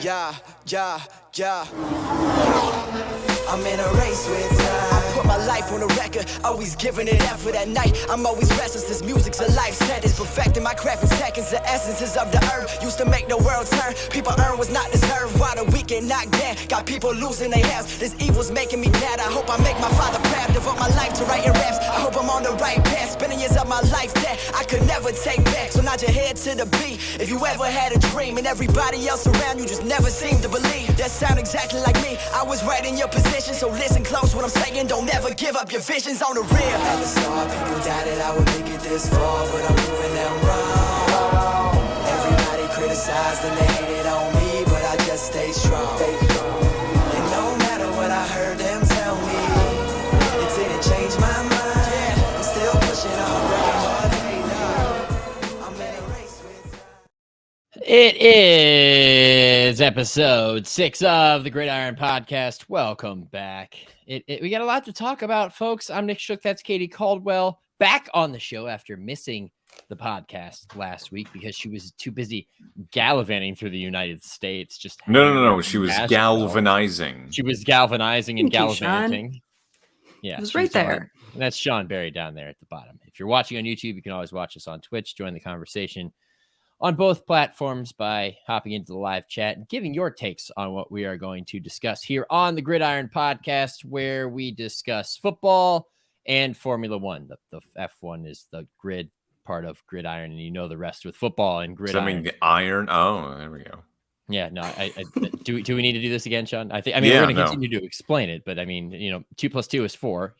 Yeah. I'm in a race with time. I put my life on the record, always giving it effort at night. I'm always restless, this music's a life sentence. Perfecting my craft in seconds, the essences of the earth. Used to make the world turn, people earn was not deserved. While the weak get knocked down, got people losing their health. This evil's making me mad, I hope I make my father proud. Devote my life to writing raps, I hope I'm on the right path. Spending years of my life that I could never take back. So nod your head to the beat, if you ever had a dream. And everybody else around you just never seemed to believe. That sound exactly like me, I was right in your position. So listen close what I'm saying, don't ever give up your visions on the real. I never saw people doubted I would make it this far, but I'm proving them wrong. Everybody criticized and they hated on me, but I just stay strong. And no matter what I heard them tell me, it didn't change my mind. I'm still pushing on, breaking hearts, hey, no. I'm in a race with time. It is episode 6 of the Gridiron Podcast. Welcome back. We got a lot to talk about, folks. I'm Nick Shook. That's Katie Caldwell, back on the show after missing the podcast last week because she was too busy gallivanting through the United States. No. She was galvanizing. She was galvanizing and Thank you, gallivanting. Yeah, it was right there. And that's Sean Barry down there at the bottom. If you're watching on YouTube, you can always watch us on Twitch. Join the conversation on both platforms by hopping into the live chat and giving your takes on what we are going to discuss here on the Gridiron Podcast, where we discuss football and Formula One. The F1 is the grid part of Gridiron, and you know the rest with football and Gridiron. Does that mean the iron? Oh, there we go. Yeah, no. Do we need to do this again, Sean? We're going to continue to explain it, but 2 + 2 is 4.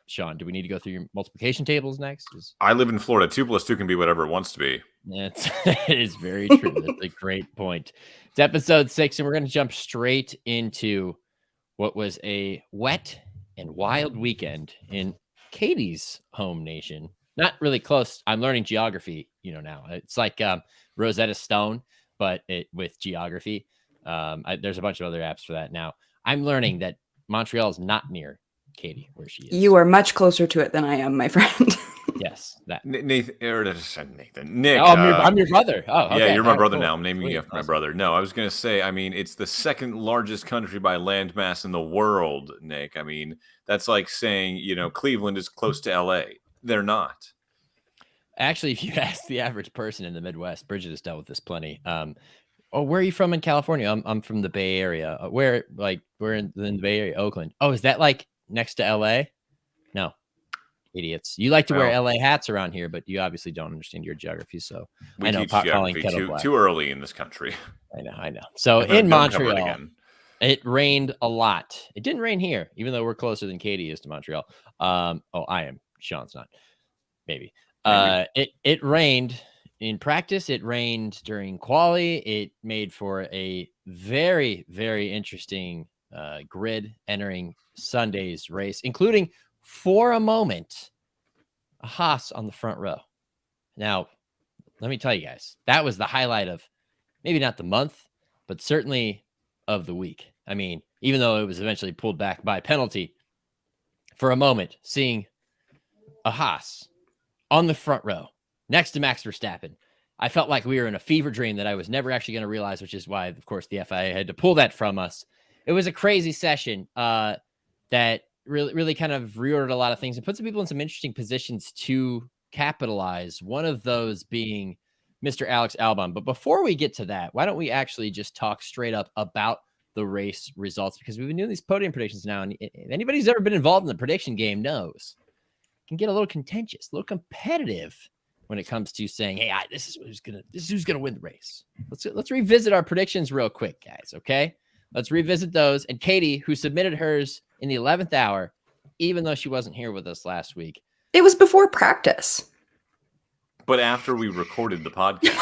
Sean, do we need to go through your multiplication tables next? I live in Florida. 2 + 2 can be whatever it wants to be. It is very true. That's a great point. It's episode 6, and we're going to jump straight into what was a wet and wild weekend in Katie's home nation. Not really close. I'm learning geography, now. It's like Rosetta Stone, but with geography. There's a bunch of other apps for that now. I'm learning that Montreal is not near Katie, where she is. You are much closer to it than I am, my friend. Yes, that Nick. Oh, I'm your brother. Oh, okay. Yeah, you're my brother cool. now. I'm naming you after my brother. No, I was going to say, it's the second largest country by landmass in the world, Nick. That's like saying, Cleveland is close to LA. They're not. Actually, if you ask the average person in the Midwest, Bridget has dealt with this plenty. Where are you from in California? I'm from the Bay Area. We're in the Bay Area, Oakland. Oh, is that like next to LA? No. Idiots. You like to wear LA hats around here, but you obviously don't understand your geography. So we teach geography too early in this country. I know. So in Montreal, it rained a lot. It didn't rain here, even though we're closer than Katie is to Montreal. I am. Sean's not. Maybe. It rained in practice. It rained during quali. It made for a very, very interesting grid entering Sunday's race, including, for a moment, a Haas on the front row. Now, let me tell you guys, that was the highlight of maybe not the month, but certainly of the week. Even though it was eventually pulled back by penalty, for a moment, seeing a Haas on the front row next to Max Verstappen, I felt like we were in a fever dream that I was never actually going to realize, which is why, of course, the FIA had to pull that from us. It was a crazy session that really kind of reordered a lot of things and put some people in some interesting positions to capitalize. One of those being Mr. Alex Albon. But before we get to that, why don't we actually just talk straight up about the race results? Because we've been doing these podium predictions now, and if anybody's ever been involved in the prediction game knows it can get a little contentious, a little competitive when it comes to saying, "Hey, this is who's gonna win the race." Let's revisit our predictions real quick, guys. Okay, let's revisit those. And Katie, who submitted hers in the 11th hour, even though she wasn't here with us last week. It was before practice. But after we recorded the podcast.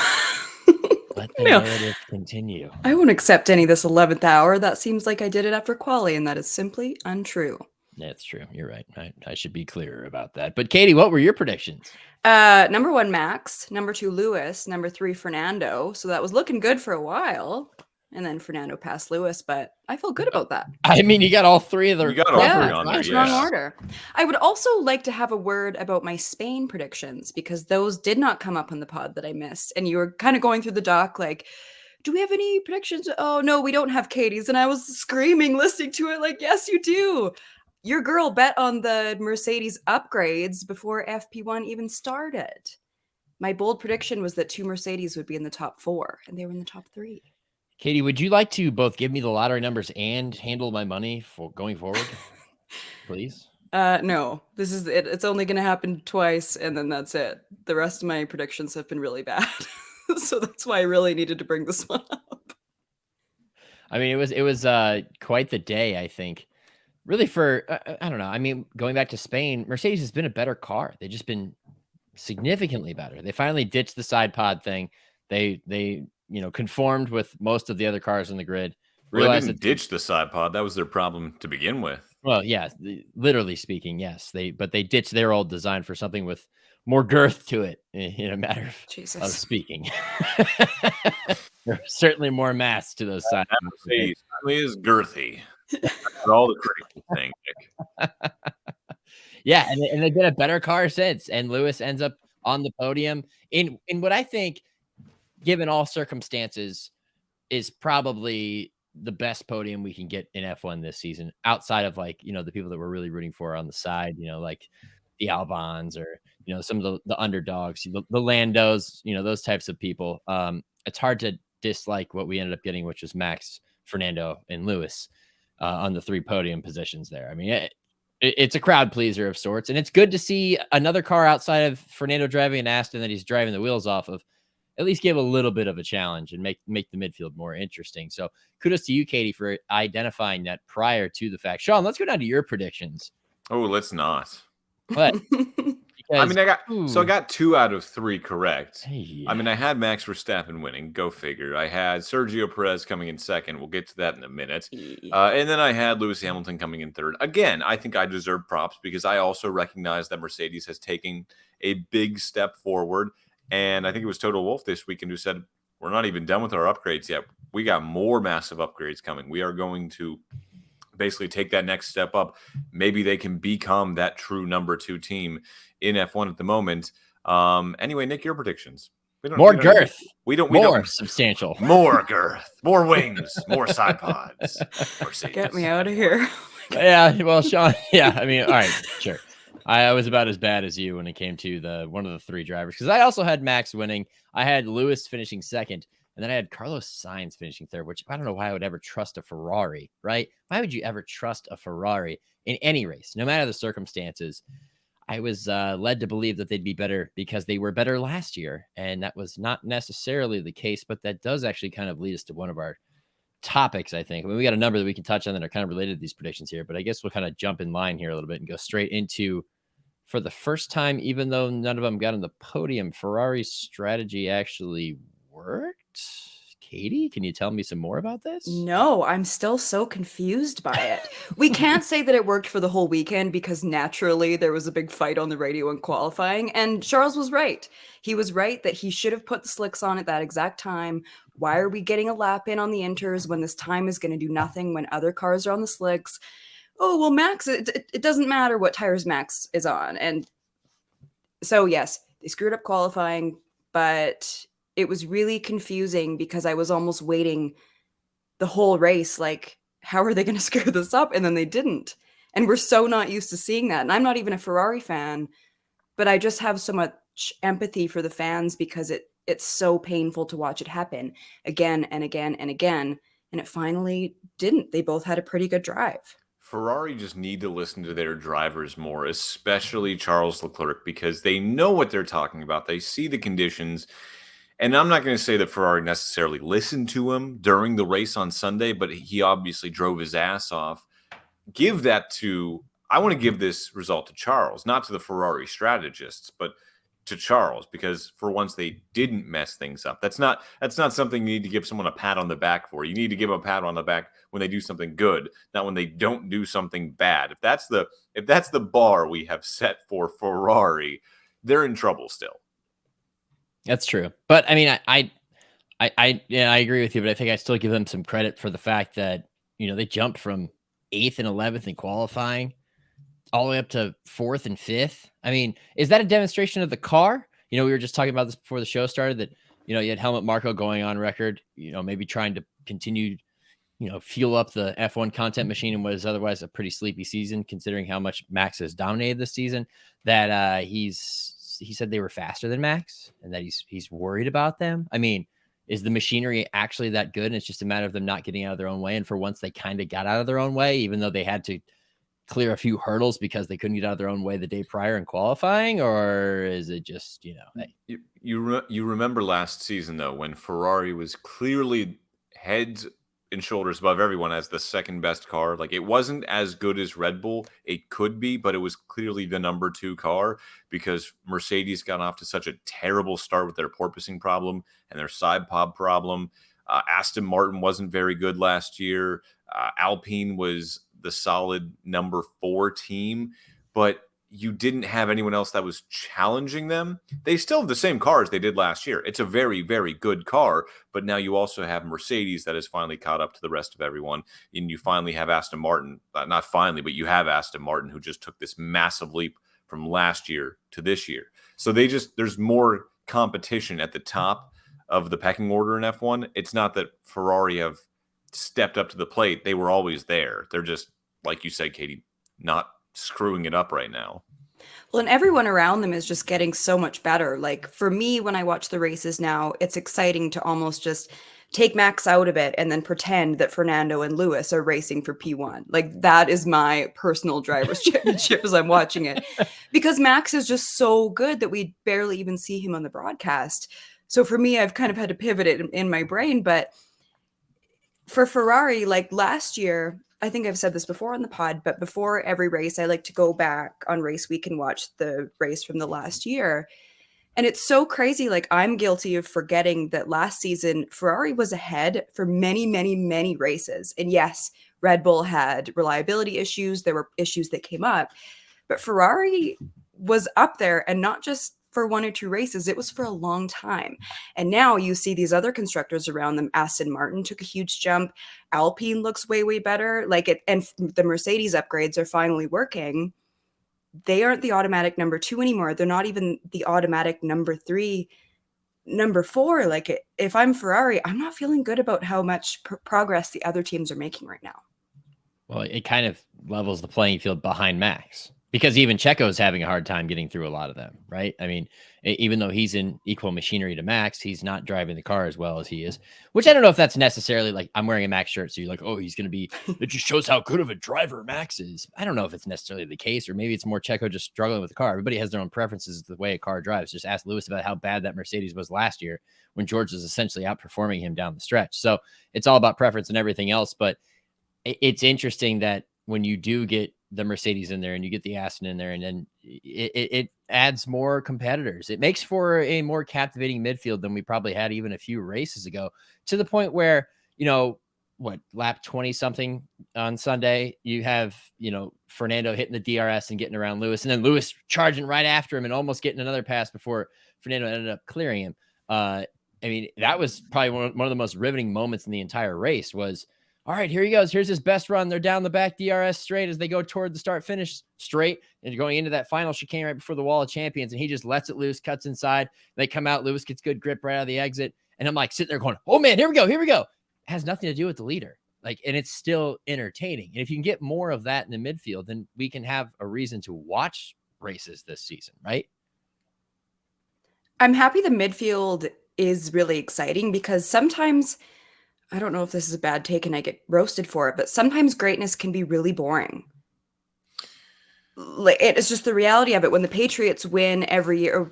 Let the narrative continue. I won't accept any of this 11th hour. That seems like I did it after quali, and that is simply untrue. That's true. You're right. I should be clearer about that. But Katie, what were your predictions? Number 1, Max. Number 2, Lewis. Number 3, Fernando. So that was looking good for a while. And then Fernando passed Lewis, but I feel good about that. You got all three of the strong order. I would also like to have a word about my Spain predictions, because those did not come up on the pod that I missed. And you were kind of going through the doc like, do we have any predictions? Oh, no, we don't have Katie's. And I was screaming, listening to it like, yes, you do. Your girl bet on the Mercedes upgrades before FP1 even started. My bold prediction was that 2 Mercedes would be in the top 4, and they were in the top 3. Katie, would you like to both give me the lottery numbers and handle my money for going forward, please? No, this is it. It's only going to happen twice, and then that's it. The rest of my predictions have been really bad. So that's why I really needed to bring this one up. I mean, it was quite the day, I think. Really for, I don't know. I mean, going back to Spain, Mercedes has been a better car. They've just been significantly better. They finally ditched the side pod thing. They conformed with most of the other cars in the grid. Well, they didn't ditch the side pod. That was their problem to begin with. Well, yeah, literally speaking, yes. They ditched their old design for something with more girth to it, in a matter of speaking. There's certainly more mass to those sides. It is girthy. For all the critical thing, Nick. Yeah, and they've been a better car since. And Lewis ends up on the podium in what I think, given all circumstances, is probably the best podium we can get in F1 this season, outside of the people that we're really rooting for on the side, like the Albons or some of the underdogs, the Landos, those types of people. It's hard to dislike what we ended up getting, which was Max, Fernando, and Lewis on the 3 podium positions there. I mean, it's a crowd pleaser of sorts, and it's good to see another car outside of Fernando driving an Aston that he's driving the wheels off of at least give a little bit of a challenge and make the midfield more interesting. So kudos to you, Katie, for identifying that prior to the fact. Sean, let's go down to your predictions. Oh, let's not. What? I mean, I got 2 out of 3 correct. Hey. I mean, I had Max Verstappen winning. Go figure. I had Sergio Perez coming in second. We'll get to that in a minute. And then I had Lewis Hamilton coming in third. Again, I think I deserve props because I also recognize that Mercedes has taken a big step forward. And I think it was Toto Wolff this weekend who said, we're not even done with our upgrades yet. We got more massive upgrades coming. We are going to basically take that next step up. Maybe they can become that true number 2 team in F1 at the moment. Anyway, Nick, your predictions. More girth. More substantial. More girth. More wings. More side pods. Get me out of here. Yeah, well, Sean, yeah, I mean, all right, sure. I was about as bad as you when it came to one of the 3 drivers, because I also had Max winning. I had Lewis finishing second, and then I had Carlos Sainz finishing third, which I don't know why I would ever trust a Ferrari, right? Why would you ever trust a Ferrari in any race, no matter the circumstances? I was led to believe that they'd be better because they were better last year, and that was not necessarily the case, but that does actually kind of lead us to one of our topics, I think. I mean, we got a number that we can touch on that are kind of related to these predictions here, but I guess we'll kind of jump in line here a little bit and go straight into, for the first time, even though none of them got on the podium, Ferrari's strategy actually worked. Katie, can you tell me some more about this? No, I'm still so confused by it. We can't say that it worked for the whole weekend because naturally there was a big fight on the radio in qualifying, and Charles was right. He was right that he should have put the slicks on at that exact time. Why are we getting a lap in on the inters when this time is going to do nothing when other cars are on the slicks? Oh, well, Max, it doesn't matter what tires Max is on. And so, yes, they screwed up qualifying, but it was really confusing because I was almost waiting the whole race, like, how are they going to screw this up? And then they didn't. And we're so not used to seeing that. And I'm not even a Ferrari fan, but I just have so much empathy for the fans because it's so painful to watch it happen again and again and again. And it finally didn't. They both had a pretty good drive. Ferrari just need to listen to their drivers more, especially Charles Leclerc, because they know what they're talking about. They see the conditions. And I'm not going to say that Ferrari necessarily listened to him during the race on Sunday, but he obviously drove his ass off. I want to give this result to Charles, not to the Ferrari strategists, but to Charles, because for once they didn't mess things up. That's not something you need to give someone a pat on the back for. You need to give a pat on the back when they do something good, not when they don't do something bad. If that's the bar we have set for Ferrari, they're in trouble still. That's true. But I mean, I agree with you, but I think I still give them some credit for the fact that, they jumped from 8th and 11th in qualifying all the way up to 4th and 5th. I mean, is that a demonstration of the car? We were just talking about this before the show started, that You had Helmut Marko going on record, maybe trying to continue, fuel up the F1 content machine in what is otherwise a pretty sleepy season, considering how much Max has dominated this season, that he said they were faster than Max and that he's worried about them. I mean, is the machinery actually that good? And it's just a matter of them not getting out of their own way. And for once they kind of got out of their own way, even though they had to clear a few hurdles because they couldn't get out of their own way the day prior in qualifying, or is it just, hey. You remember last season though, when Ferrari was clearly heads and shoulders above everyone as the second best car. Like, it wasn't as good as Red Bull. It could be, but it was clearly the number 2 car because Mercedes got off to such a terrible start with their porpoising problem and their side pod problem. Aston Martin wasn't very good last year. Alpine was the solid number 4 team, but you didn't have anyone else that was challenging them. They still have the same cars they did last year. It's a very, very good car, but now you also have Mercedes that has finally caught up to the rest of everyone. And you finally have Aston Martin, not finally, but you have Aston Martin who just took this massive leap from last year to this year. So there's more competition at the top of the pecking order in F1. It's not that Ferrari have stepped up to the plate. They were always there. They're just, like you said, Katie, not screwing it up right now. Well, and everyone around them is just getting so much better. Like, for me, when I watch the races now, it's exciting to almost just take Max out of it and then pretend that Fernando and Lewis are racing for P1. Like, that is my personal driver's championship as I'm watching it, because Max is just so good that we barely even see him on the broadcast. So for me, I've kind of had to pivot it in my brain. But for Ferrari, like last year, I think I've said this before on the pod, but before every race, I like to go back on race week and watch the race from the last year. And it's so crazy. Like, I'm guilty of forgetting that last season, Ferrari was ahead for many, many, many races. And yes, Red Bull had reliability issues. There were issues that came up, but Ferrari was up there, and not just for 1 or 2 races. It was for a long time. And now you see these other constructors around them. Aston Martin took a huge jump. Alpine looks way, way better. And the Mercedes upgrades are finally working. They aren't the automatic number 2 anymore. They're not even the automatic number 3, number 4. Like, if I'm Ferrari, I'm not feeling good about how much progress the other teams are making right now. Well, it kind of levels the playing field behind Max, because even Checo's having a hard time getting through a lot of them, right? I mean, even though he's in equal machinery to Max, he's not driving the car as well as he is, which I don't know if that's necessarily like, I'm wearing a Max shirt, so you're like, oh, he's going to be, it just shows how good of a driver Max is. I don't know if it's necessarily the case, or maybe it's more Checo just struggling with the car. Everybody has their own preferences the way a car drives. Just ask Lewis about how bad that Mercedes was last year when George was essentially outperforming him down the stretch. So it's all about preference and everything else. But it's interesting that when you do get the Mercedes in there and you get the Aston in there, and then it adds more competitors. It makes for a more captivating midfield than we probably had even a few races ago, to the point where, lap 20 something on Sunday, you have, Fernando hitting the DRS and getting around Lewis, and then Lewis charging right after him and almost getting another pass before Fernando ended up clearing him. I mean, that was probably one of the most riveting moments in the entire race. Was, all right, here he goes. Here's his best run. They're down the back DRS straight as they go toward the start-finish straight, and going into that final chicane right before the wall of champions, and he just lets it loose, cuts inside. They come out. Lewis gets good grip right out of the exit, and I'm like sitting there going, oh, man, here we go. It has nothing to do with the leader. And it's still entertaining. And if you can get more of that in the midfield, then we can have a reason to watch races this season, right? I'm happy the midfield is really exciting, because sometimes, I don't know if this is a bad take and I get roasted for it, but sometimes greatness can be really boring. It's just the reality of it. When the Patriots win every year,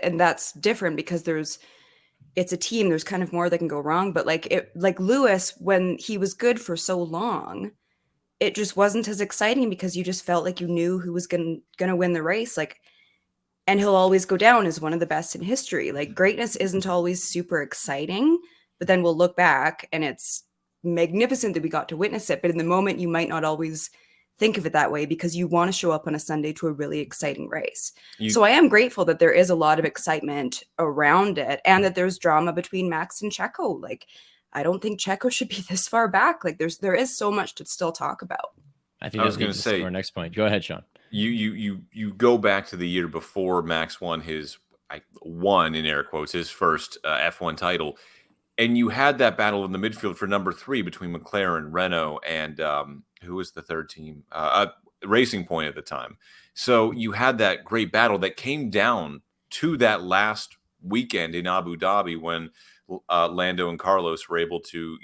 and that's different because it's a team, there's kind of more that can go wrong. But like Lewis, when he was good for so long, it just wasn't as exciting because you just felt like you knew who was going to win the race. And he'll always go down as one of the best in history. Like, greatness isn't always super exciting, but then we'll look back and it's magnificent that we got to witness it. But in the moment, you might not always think of it that way because you want to show up on a Sunday to a really exciting race. So I am grateful that there is a lot of excitement around it, and that there's drama between Max and Checo. I don't think Checo should be this far back. There is so much to still talk about. I think I was going to say our next point. Go ahead, Sean. You go back to the year before Max won his won, in air quotes, his first F1 title. And you had that battle in the midfield for number 3 between McLaren, Renault, and who was the third team? Racing Point at the time. So you had that great battle that came down to that last weekend in Abu Dhabi when Lando and Carlos were able to,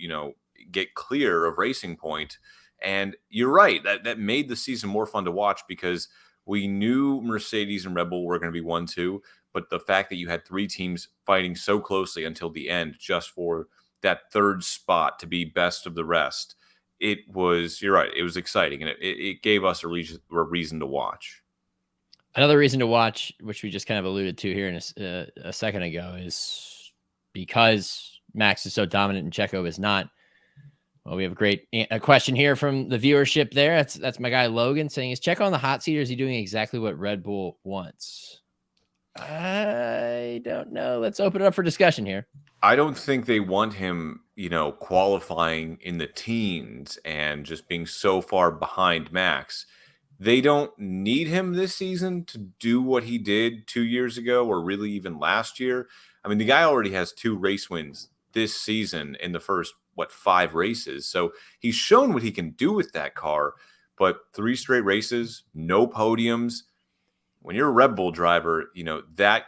get clear of Racing Point. And you're right, that made the season more fun to watch because we knew Mercedes and Red Bull were going to be 1-2, but the fact that you had 3 teams fighting so closely until the end just for that third spot to be best of the rest, you're right, it was exciting, and it gave us a reason to watch. Another reason to watch, which we just kind of alluded to here in a second ago, is because Max is so dominant and Checo is not. Well, we have a question here from the viewership there. That's my guy Logan saying, is Checo on the hot seat or is he doing exactly what Red Bull wants? I don't know. Let's open it up for discussion here. I don't think they want him, qualifying in the teens and just being so far behind Max. They don't need him this season to do what he did 2 years ago or really even last year. I mean, the guy already has 2 race wins this season in the first 5 races. So he's shown what he can do with that car, but 3 straight races, no podiums. When you're a Red Bull driver, that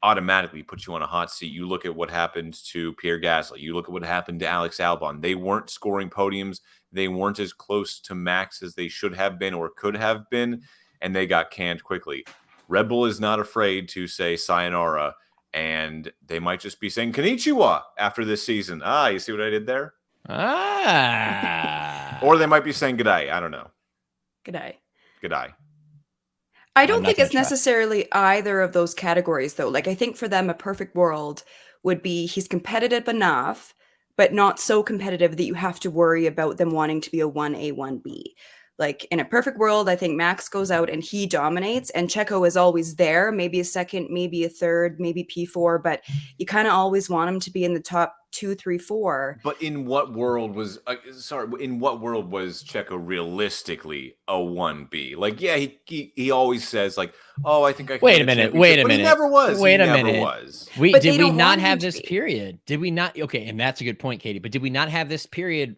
automatically puts you on a hot seat. You look at what happened to Pierre Gasly. You look at what happened to Alex Albon. They weren't scoring podiums. They weren't as close to Max as they should have been or could have been, and they got canned quickly. Red Bull is not afraid to say sayonara, and they might just be saying konnichiwa after this season. You see what I did there? Or they might be saying g'day. I don't know. G'day. I don't think it's necessarily either of those categories, though. Like, I think for them, a perfect world would be he's competitive enough, but not so competitive that you have to worry about them wanting to be a 1A, 1B. Like, in a perfect world, I think Max goes out and he dominates, and Checo is always there, maybe a second, maybe a third, maybe P4, but you kind of always want him to be in the top 2, 3, 4. But in what world was Checo realistically a 1B? Like, yeah, he always says like, oh, I think I can. Wait a minute. He never was. Wait a minute. Did we not have this period? Did we not? Okay, and that's a good point, Katie. But did we not have this period?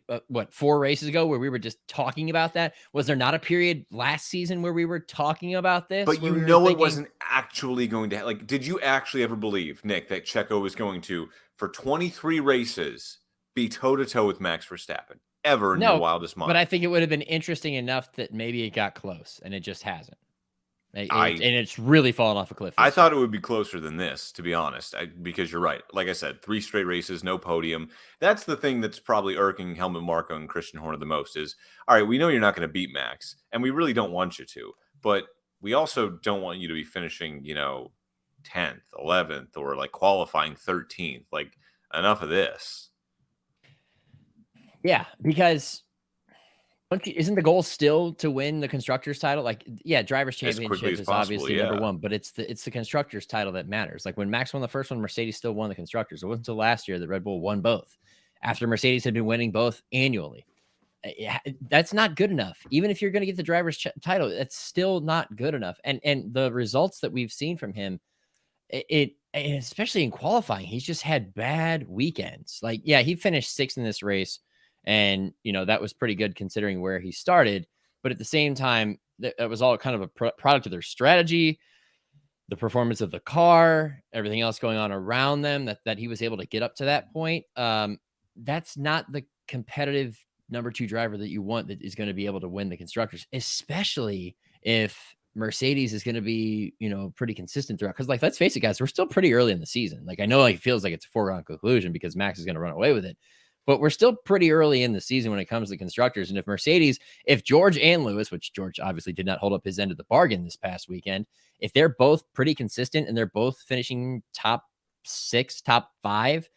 4 races ago where we were just talking about that? Was there not a period last season where we were talking about this? But it wasn't actually going to. Like, did you actually ever believe, Nick, that Checo was going to, for 23 races, be toe-to-toe with Max Verstappen ever in your wildest mind? But I think it would have been interesting enough that maybe it got close, and it just hasn't. And it's really fallen off a cliff. I thought it would be closer than this, to be honest, because you're right. Like I said, 3 straight races, no podium. That's the thing that's probably irking Helmut Marko and Christian Horner the most is, all right, we know you're not going to beat Max, and we really don't want you to, but we also don't want you to be finishing, 10th, 11th, or like qualifying 13th. Like, enough of this. Yeah, because isn't the goal still to win the constructors title? Like, yeah, drivers championship is obviously number 1, but it's the constructors title that matters. Like when Max won the first one, Mercedes still won the constructors. It wasn't until last year that Red Bull won both after Mercedes had been winning both annually. That's not good enough. Even if you're going to get the driver's title, that's still not good enough. And the results that we've seen from him, especially in qualifying, he's just had bad weekends. Like, yeah, he finished 6th in this race. And, that was pretty good considering where he started. But at the same time, that was all kind of a product of their strategy, the performance of the car, everything else going on around them, that he was able to get up to that point. That's not the competitive number 2 driver that you want that is going to be able to win the constructors, especially if Mercedes is going to be, pretty consistent throughout. Because, like, let's face it, guys, we're still pretty early in the season. Like, I know it feels like it's a foregone conclusion because Max is going to run away with it. But we're still pretty early in the season when it comes to constructors. And if George and Lewis, which George obviously did not hold up his end of the bargain this past weekend, if they're both pretty consistent and they're both finishing top 6, top 5,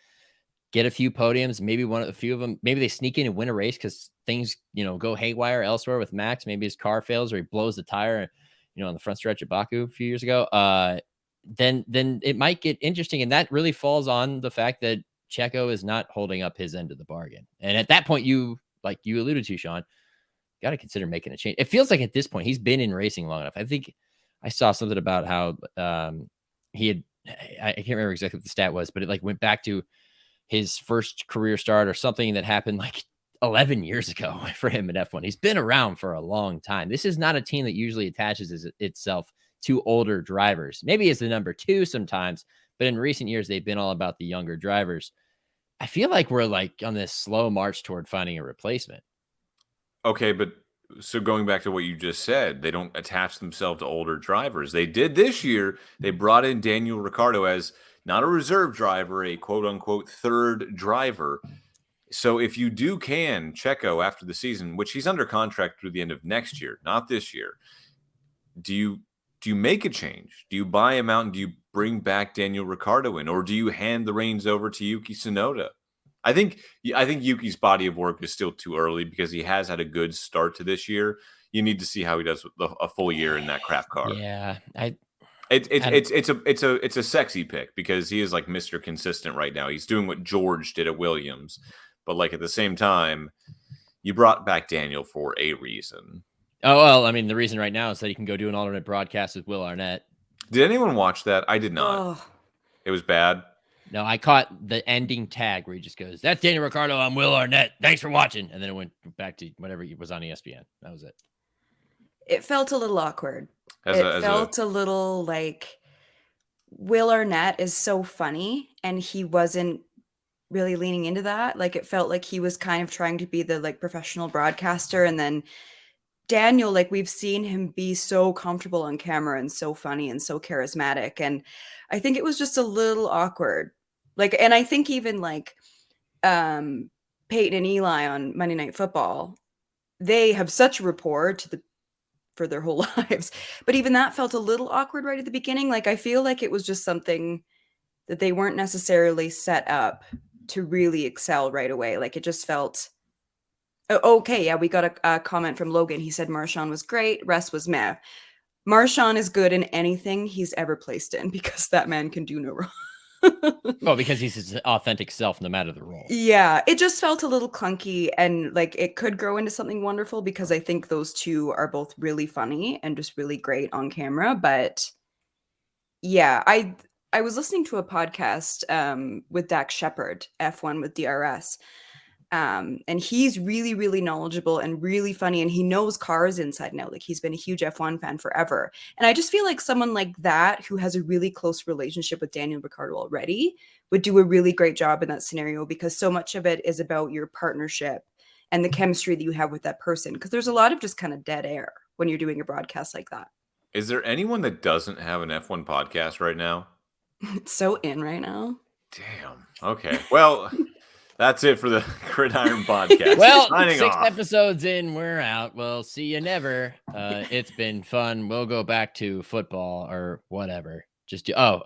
get a few podiums, maybe a few of them, maybe they sneak in and win a race because things, go haywire elsewhere with Max. Maybe his car fails or he blows the tire, on the front stretch at Baku a few years ago. Then it might get interesting. And that really falls on the fact that Checo is not holding up his end of the bargain. And at that point, like you alluded to, Sean, got to consider making a change. It feels like at this point, he's been in racing long enough. I think I saw something about how he I can't remember exactly what the stat was, but it like went back to his first career start or something that happened like 11 years ago for him in F1. He's been around for a long time. This is not a team that usually attaches itself to older drivers. Maybe it's the number 2 sometimes, but in recent years, they've been all about the younger drivers. I feel like we're like on this slow march toward finding a replacement. Okay, but so going back to what you just said, they don't attach themselves to older drivers. They did this year. They brought in Daniel Ricciardo as not a reserve driver, a quote unquote third driver. So if you do can Checo after the season, which he's under contract through the end of next year, not this year, do you make a change? Do you buy him out and do you bring back Daniel Ricciardo in, or do you hand the reins over to Yuki Tsunoda? I think Yuki's body of work is still too early because he has had a good start to this year. You need to see how he does with a full year in that crap car. Yeah, it's a sexy pick because he is like Mr. Consistent right now. He's doing what George did at Williams, but like at the same time, you brought back Daniel for a reason. Oh, well, I mean, the reason right now is that he can go do an alternate broadcast with Will Arnett. Did anyone watch that? I did not. Oh. It was bad. No, I caught the ending tag where he just goes, "That's Daniel Ricciardo. I'm Will Arnett. Thanks for watching." And then it went back to whatever was on ESPN. That was it. It felt a little awkward. It felt a little like Will Arnett is so funny and he wasn't really leaning into that. Like it felt like he was kind of trying to be the like professional broadcaster, and then Daniel, like we've seen him be so comfortable on camera and so funny and so charismatic, and I think it was just a little awkward. Like, and I think even like Peyton and Eli on Monday Night Football, they have such a rapport for their whole lives, but even that felt a little awkward right at the beginning. Like I feel like it was just something that they weren't necessarily set up to really excel right away. Like it just felt okay. Yeah, we got a comment from Logan. He said Marshawn was great, rest was meh. Marshawn is good in anything he's ever placed in because that man can do no wrong. Well, because he's his authentic self no matter the role. Yeah, it just felt a little clunky, and like it could grow into something wonderful because I think those two are both really funny and just really great on camera. But yeah, I was listening to a podcast with Dax Shepard, F1 with DRS. And he's really, really knowledgeable and really funny, and he knows cars inside and out. Like he's been a huge F1 fan forever. And I just feel like someone like that who has a really close relationship with Daniel Ricciardo already would do a really great job in that scenario, because so much of it is about your partnership and the chemistry that you have with that person. Because there's a lot of just kind of dead air when you're doing a broadcast like that. Is there anyone that doesn't have an F1 podcast right now? It's so in right now. Damn. Okay. Well, that's it for the Gridiron Podcast. Well, Signing 6 off. episodes in, we're out. Well, see you never. It's been fun. We'll go back to football or whatever. Just do. No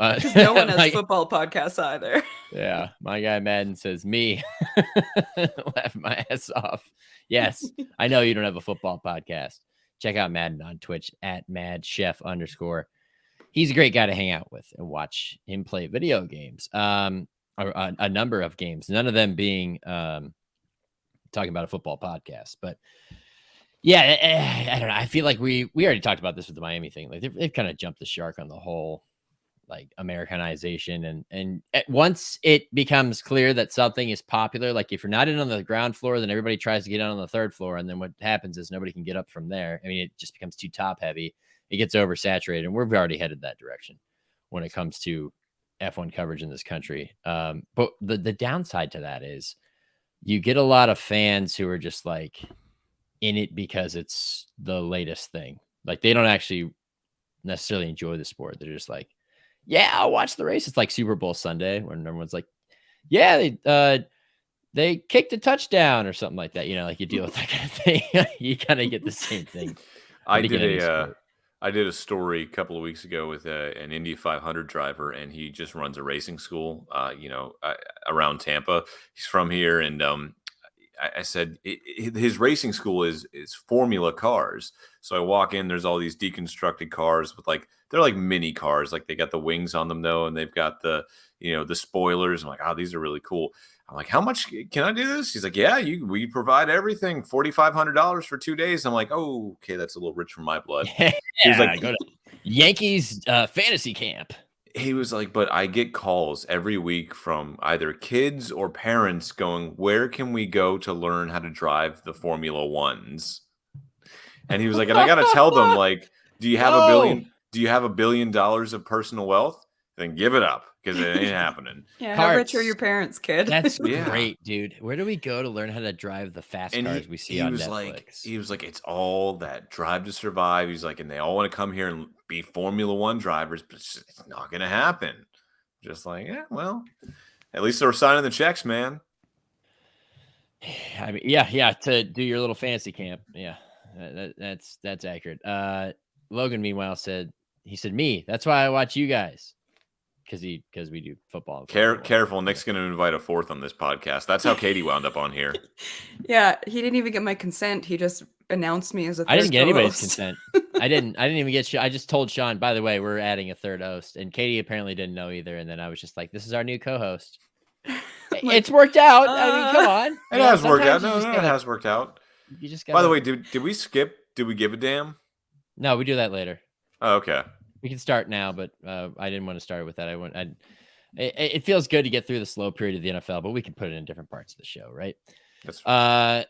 one has football podcasts either. Yeah, my guy Madden says me. Laugh my ass off. Yes, I know you don't have a football podcast. Check out Madden on Twitch at @madchef_. He's a great guy to hang out with and watch him play video games. A number of games, none of them being talking about a football podcast. But yeah, I don't know. I feel like we already talked about this with the Miami thing. Like they've kind of jumped the shark on the whole like Americanization, and once it becomes clear that something is popular, like if you're not in on the ground floor, then everybody tries to get on the third floor, and then what happens is nobody can get up from there. I mean, it just becomes too top heavy. It gets oversaturated, and we've already headed that direction when it comes to F1 coverage in this country. But the downside to that is you get a lot of fans who are just like in it because it's the latest thing. Like they don't actually necessarily enjoy the sport. They're just like, yeah, I'll watch the race. It's like Super Bowl Sunday when everyone's like, yeah, they kicked a touchdown or something like that. You know, like you deal with that kind of thing. You kind of get the same thing. I did a story a couple of weeks ago with an Indy 500 driver, and he just runs a racing school, around Tampa. He's from here, and I said his racing school is formula cars. So I walk in, there's all these deconstructed cars with they're like mini cars. Like they got the wings on them though, and they've got the spoilers. I'm like, oh, these are really cool. I'm like, how much can I do this? He's like, yeah, we provide everything, $4,500 for 2 days. I'm like, oh, okay, that's a little rich for my blood. Yeah, He's like, go to Yankees fantasy camp. He was like, but I get calls every week from either kids or parents going, where can we go to learn how to drive the Formula Ones? And he was like, and I got to tell them, like, do you have $1 billion of personal wealth? Then give it up because it ain't happening. Yeah, how rich are your parents, kid? That's great, dude. Where do we go to learn how to drive the fast cars we see on Netflix? He was like, it's all that Drive to Survive. He's like, and they all want to come here and be Formula One drivers, but it's not going to happen. Just like, yeah, well, at least they're signing the checks, man. I mean, yeah, to do your little fancy camp. Yeah, that's accurate. Logan, meanwhile, said, me. That's why I watch you guys. Because we do football. Careful, Nick's going to invite a fourth on this podcast. That's how Katie wound up on here. Yeah, he didn't even get my consent. He just announced me as a third I didn't get co-host. anybody's consent. I didn't even get. I just told Sean, by the way, we're adding a third host, and Katie apparently didn't know either. And then I was just like, "This is our new co-host." It's worked out. I mean, come on. It has worked out. No, it has worked out. You just got. By the way, did we skip? Did we give a damn? No, we do that later. Oh, okay. We can start now, but I didn't want to start with that. It feels good to get through the slow period of the NFL, but we can put it in different parts of the show, right?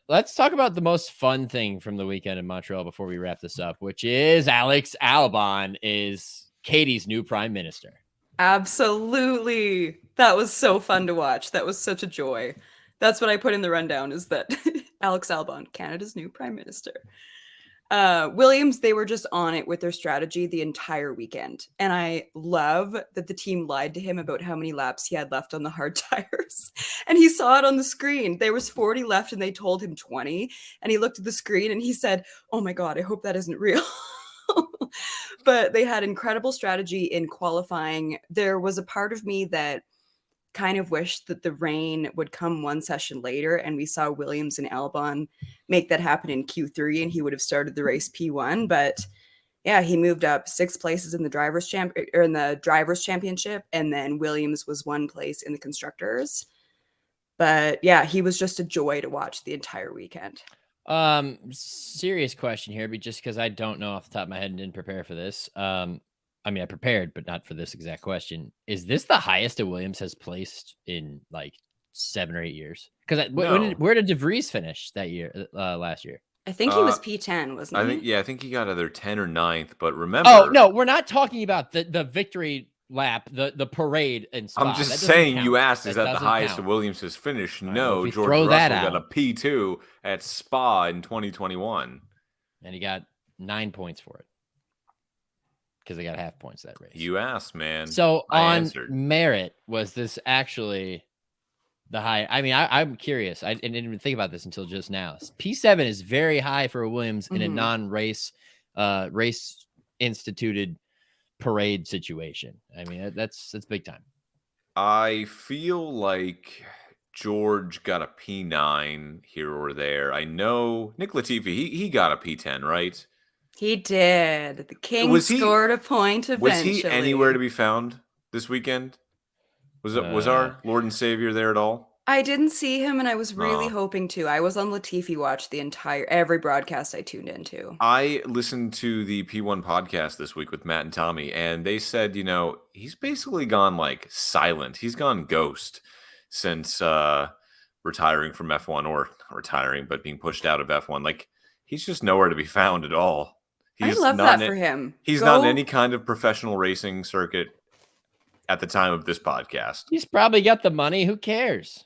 Let's talk about the most fun thing from the weekend in Montreal before we wrap this up, which is Alex Albon is Katie's new prime minister. Absolutely. That was so fun to watch. That was such a joy. That's what I put in the rundown, is that Alex Albon, Canada's new prime minister. Williams, they were just on it with their strategy the entire weekend. And I love that the team lied to him about how many laps he had left on the hard tires. And he saw it on the screen. There was 40 left and they told him 20. And he looked at the screen and he said, "Oh my God, I hope that isn't real." But they had incredible strategy in qualifying. There was a part of me that kind of wished that the rain would come one session later and we saw Williams and Albon make that happen in Q3 and he would have started the race P1. But yeah, he moved up 6 places in the drivers' championship, and then Williams was 1 place in the constructors. But yeah, he was just a joy to watch the entire weekend. Serious question here, but just because I don't know off the top of my head and didn't prepare for this. I mean, I prepared, but not for this exact question. Is this the highest a Williams has placed in like 7 or 8 years? Because where did De Vries finish that year? Last year, I think he was P10, wasn't he? I think he got either 10 or 9th. But remember, oh no, we're not talking about the victory lap, the parade and Spa. I'm just saying. You asked, is that the highest Williams has finished? No, George Russell got a P2 at Spa in 2021, and he got 9 points for it. Because they got half points that race. You asked, man. So on merit, was this actually the high? I mean, I'm curious. I didn't even think about this until just now. P7 is very high for a Williams in a non-race, race instituted parade situation. I mean, that's big time. I feel like George got a P9 here or there. I know Nick Latifi, he got a P10, right? He did. The King scored a point eventually. Was he anywhere to be found this weekend? Was our Lord and Savior there at all? I didn't see him, and I was really hoping to. I was on Latifi Watch every broadcast I tuned into. I listened to the P1 podcast this week with Matt and Tommy, and they said, he's basically gone like silent. He's gone ghost since retiring from F1, or retiring, but being pushed out of F1. Like, he's just nowhere to be found at all. I love that for him. He's not in any kind of professional racing circuit at the time of this podcast. He's probably got the money. Who cares?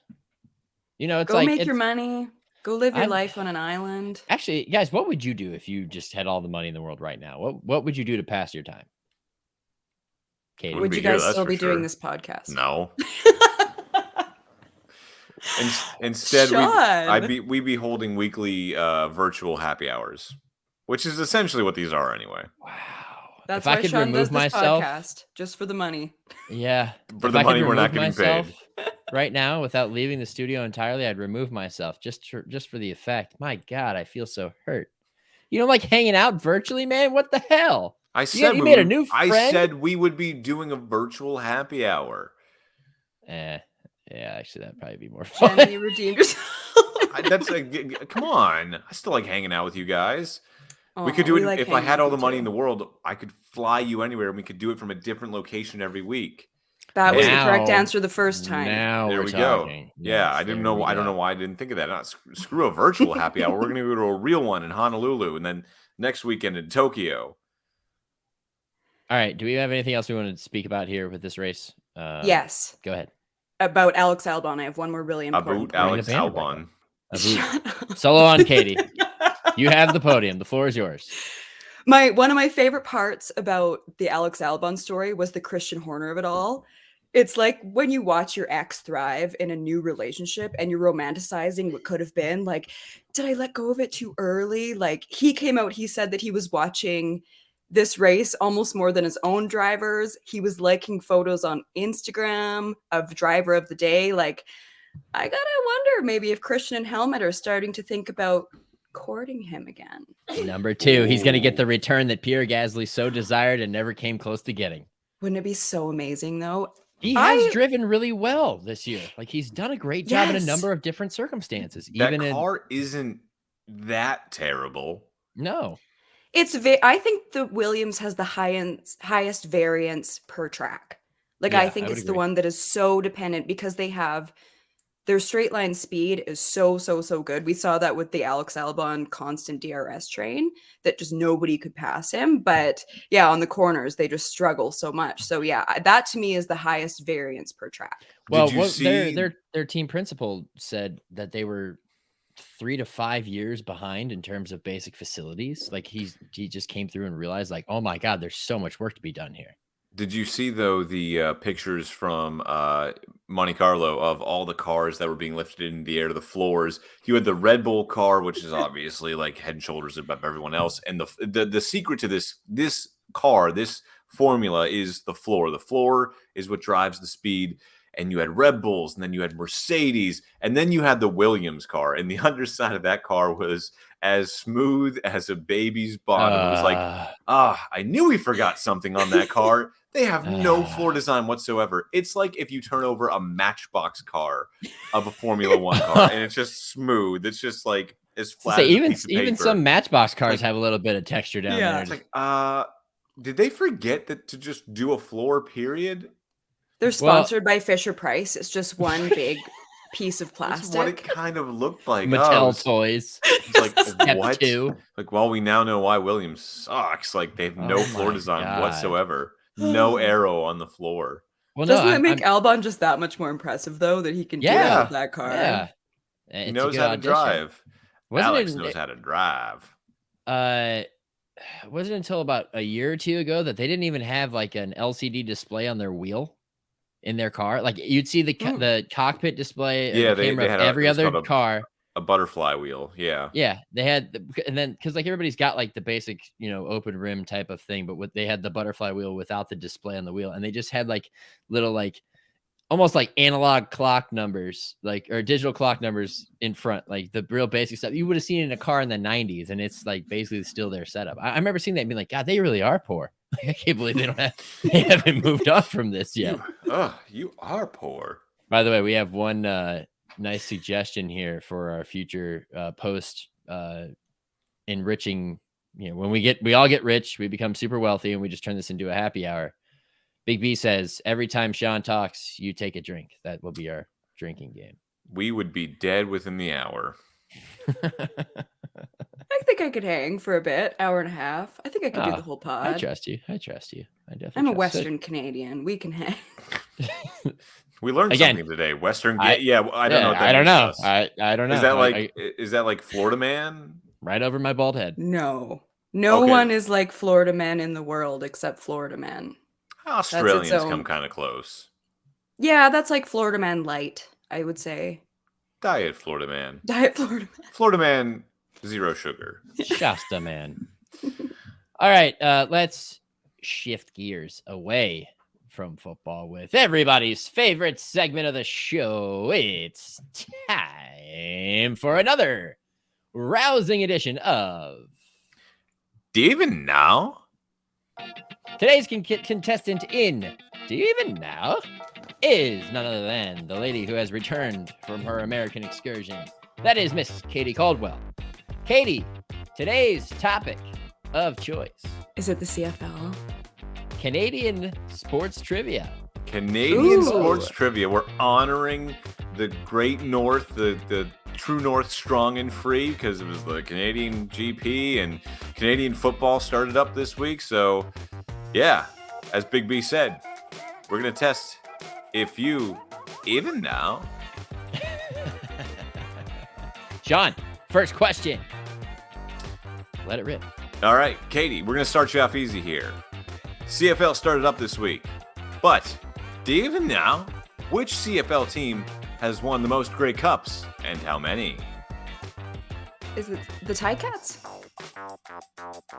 It's go make your money. Go live your life on an island. Actually, guys, what would you do if you just had all the money in the world right now? What would you do to pass your time? Katie, would you guys still be doing this podcast? No. Instead, we'd be holding weekly virtual happy hours, which is essentially what these are anyway. Wow. That's why I could Sean remove myself podcast, just for the money. Yeah. For the money we're not getting paid. Right now, without leaving the studio entirely, I'd remove myself just for the effect. My God, I feel so hurt. You don't like hanging out virtually, man? What the hell? I said you made a new friend? I said we would be doing a virtual happy hour. Yeah, actually, that'd probably be more fun. Jenny redeemed yourself. That's come on. I still like hanging out with you guys. We could do it if I had all the money in the world. I could fly you anywhere, and we could do it from a different location every week. That was the correct answer the first time. Now there we talking. Go. Yeah, I didn't know. I don't know why I didn't think of that. Not screw a virtual happy hour. We're going to go to a real one in Honolulu, and then next weekend in Tokyo. All right. Do we have anything else we want to speak about here with this race? Yes. Go ahead. About Alex Albon, I have one more really important. About Alex Albon. Solo on Katie. You have the podium. The floor is yours. One of my favorite parts about the Alex Albon story was the Christian Horner of it all. It's like when you watch your ex thrive in a new relationship and you're romanticizing what could have been. Like, did I let go of it too early? Like, he came out, he said that he was watching this race almost more than his own drivers. He was liking photos on Instagram of driver of the day. Like, I gotta wonder maybe if Christian and Helmut are starting to think about courting him again. Number 2, he's going to get the return that Pierre Gasly so desired and never came close to getting. Wouldn't it be so amazing, though? He has driven really well this year. Like, he's done a great job in a number of different circumstances. That car isn't that terrible. No. I think the Williams has the highest variance per track. Like, I think it's the one that is so dependent because their straight line speed is so good. We saw that with the Alex Albon constant DRS train that just nobody could pass him. But yeah, on the corners, they just struggle so much. So yeah, that to me is the highest variance per track. Well, their team principal said that they were 3 to 5 years behind in terms of basic facilities. Like he just came through and realized like, oh my God, there's so much work to be done here. Did you see, though, the pictures from Monte Carlo of all the cars that were being lifted in the air to the floors? You had the Red Bull car, which is obviously like head and shoulders above everyone else. And the secret to this car, this formula, is the floor. The floor is what drives the speed. And you had Red Bulls, and then you had Mercedes, and then you had the Williams car. And the underside of that car was as smooth as a baby's bottom. It was like, I knew we forgot something on that car. They have no floor design whatsoever. It's like if you turn over a Matchbox car of a Formula One car, and it's just smooth. It's just like as flat. As even some Matchbox cars have a little bit of texture down there. It's like, did they forget to just do a floor? Period. They're sponsored by Fisher-Price. It's just one big piece of plastic. That's what it kind of looked like. Mattel toys. It's like, what? Like, well, we now know why Williams sucks. Like, they have no floor design whatsoever. No arrow on the floor. Well, doesn't it make Albon just that much more impressive, though, that he can do that with that car? Yeah. He knows how to drive. Alex knows how to drive. Wasn't it until about a year or two ago that they didn't even have like an LCD display on their wheel in their car? Like you'd see the cockpit display. Yeah, they had every other car. A butterfly wheel. Yeah. Yeah. They had, and then because like everybody's got like the basic, open rim type of thing, but they had the butterfly wheel without the display on the wheel. And they just had like little, like almost like analog clock numbers, like, or digital clock numbers in front, like the real basic stuff you would have seen in a car in the 90s. And it's like basically still their setup. I remember seeing that and being like, God, they really are poor. I can't believe they haven't moved on from this yet. You are poor. By the way, we have one nice suggestion here for our future post enriching. When we all get rich, we become super wealthy, and we just turn this into a happy hour. Big B says every time Sean talks, you take a drink. That will be our drinking game. We would be dead within the hour. I think I could hang for a bit, hour and a half. I think I could do the whole pod. I trust you. I definitely. I'm a Western Canadian. We can hang. We learned something today. Western. I don't know. I don't know. I don't know. Is that like Florida man? Right over my bald head. No one is like Florida man in the world except Florida man. Australians come kind of close. Yeah, that's like Florida man light, I would say. Diet Florida man. Florida man, 0 sugar. Shasta man. All right, let's shift gears away from football with everybody's favorite segment of the show. It's time for another rousing edition of Do You Even Know? Today's contestant in Do You Even Know is none other than the lady who has returned from her American excursion. That is Miss Katie Caldwell. Katie, today's topic of choice. Is it the CFL? Canadian sports trivia. Canadian sports trivia. We're honoring the Great North, the True North strong and free, because it was the Canadian GP and Canadian football started up this week. So, yeah, as Big B said, we're going to test if you even know. Sean, first question. Let it rip. All right, Katie, we're going to start you off easy here. CFL started up this week, but do you even know which CFL team has won the most Grey Cups and how many? Is it the Ticats?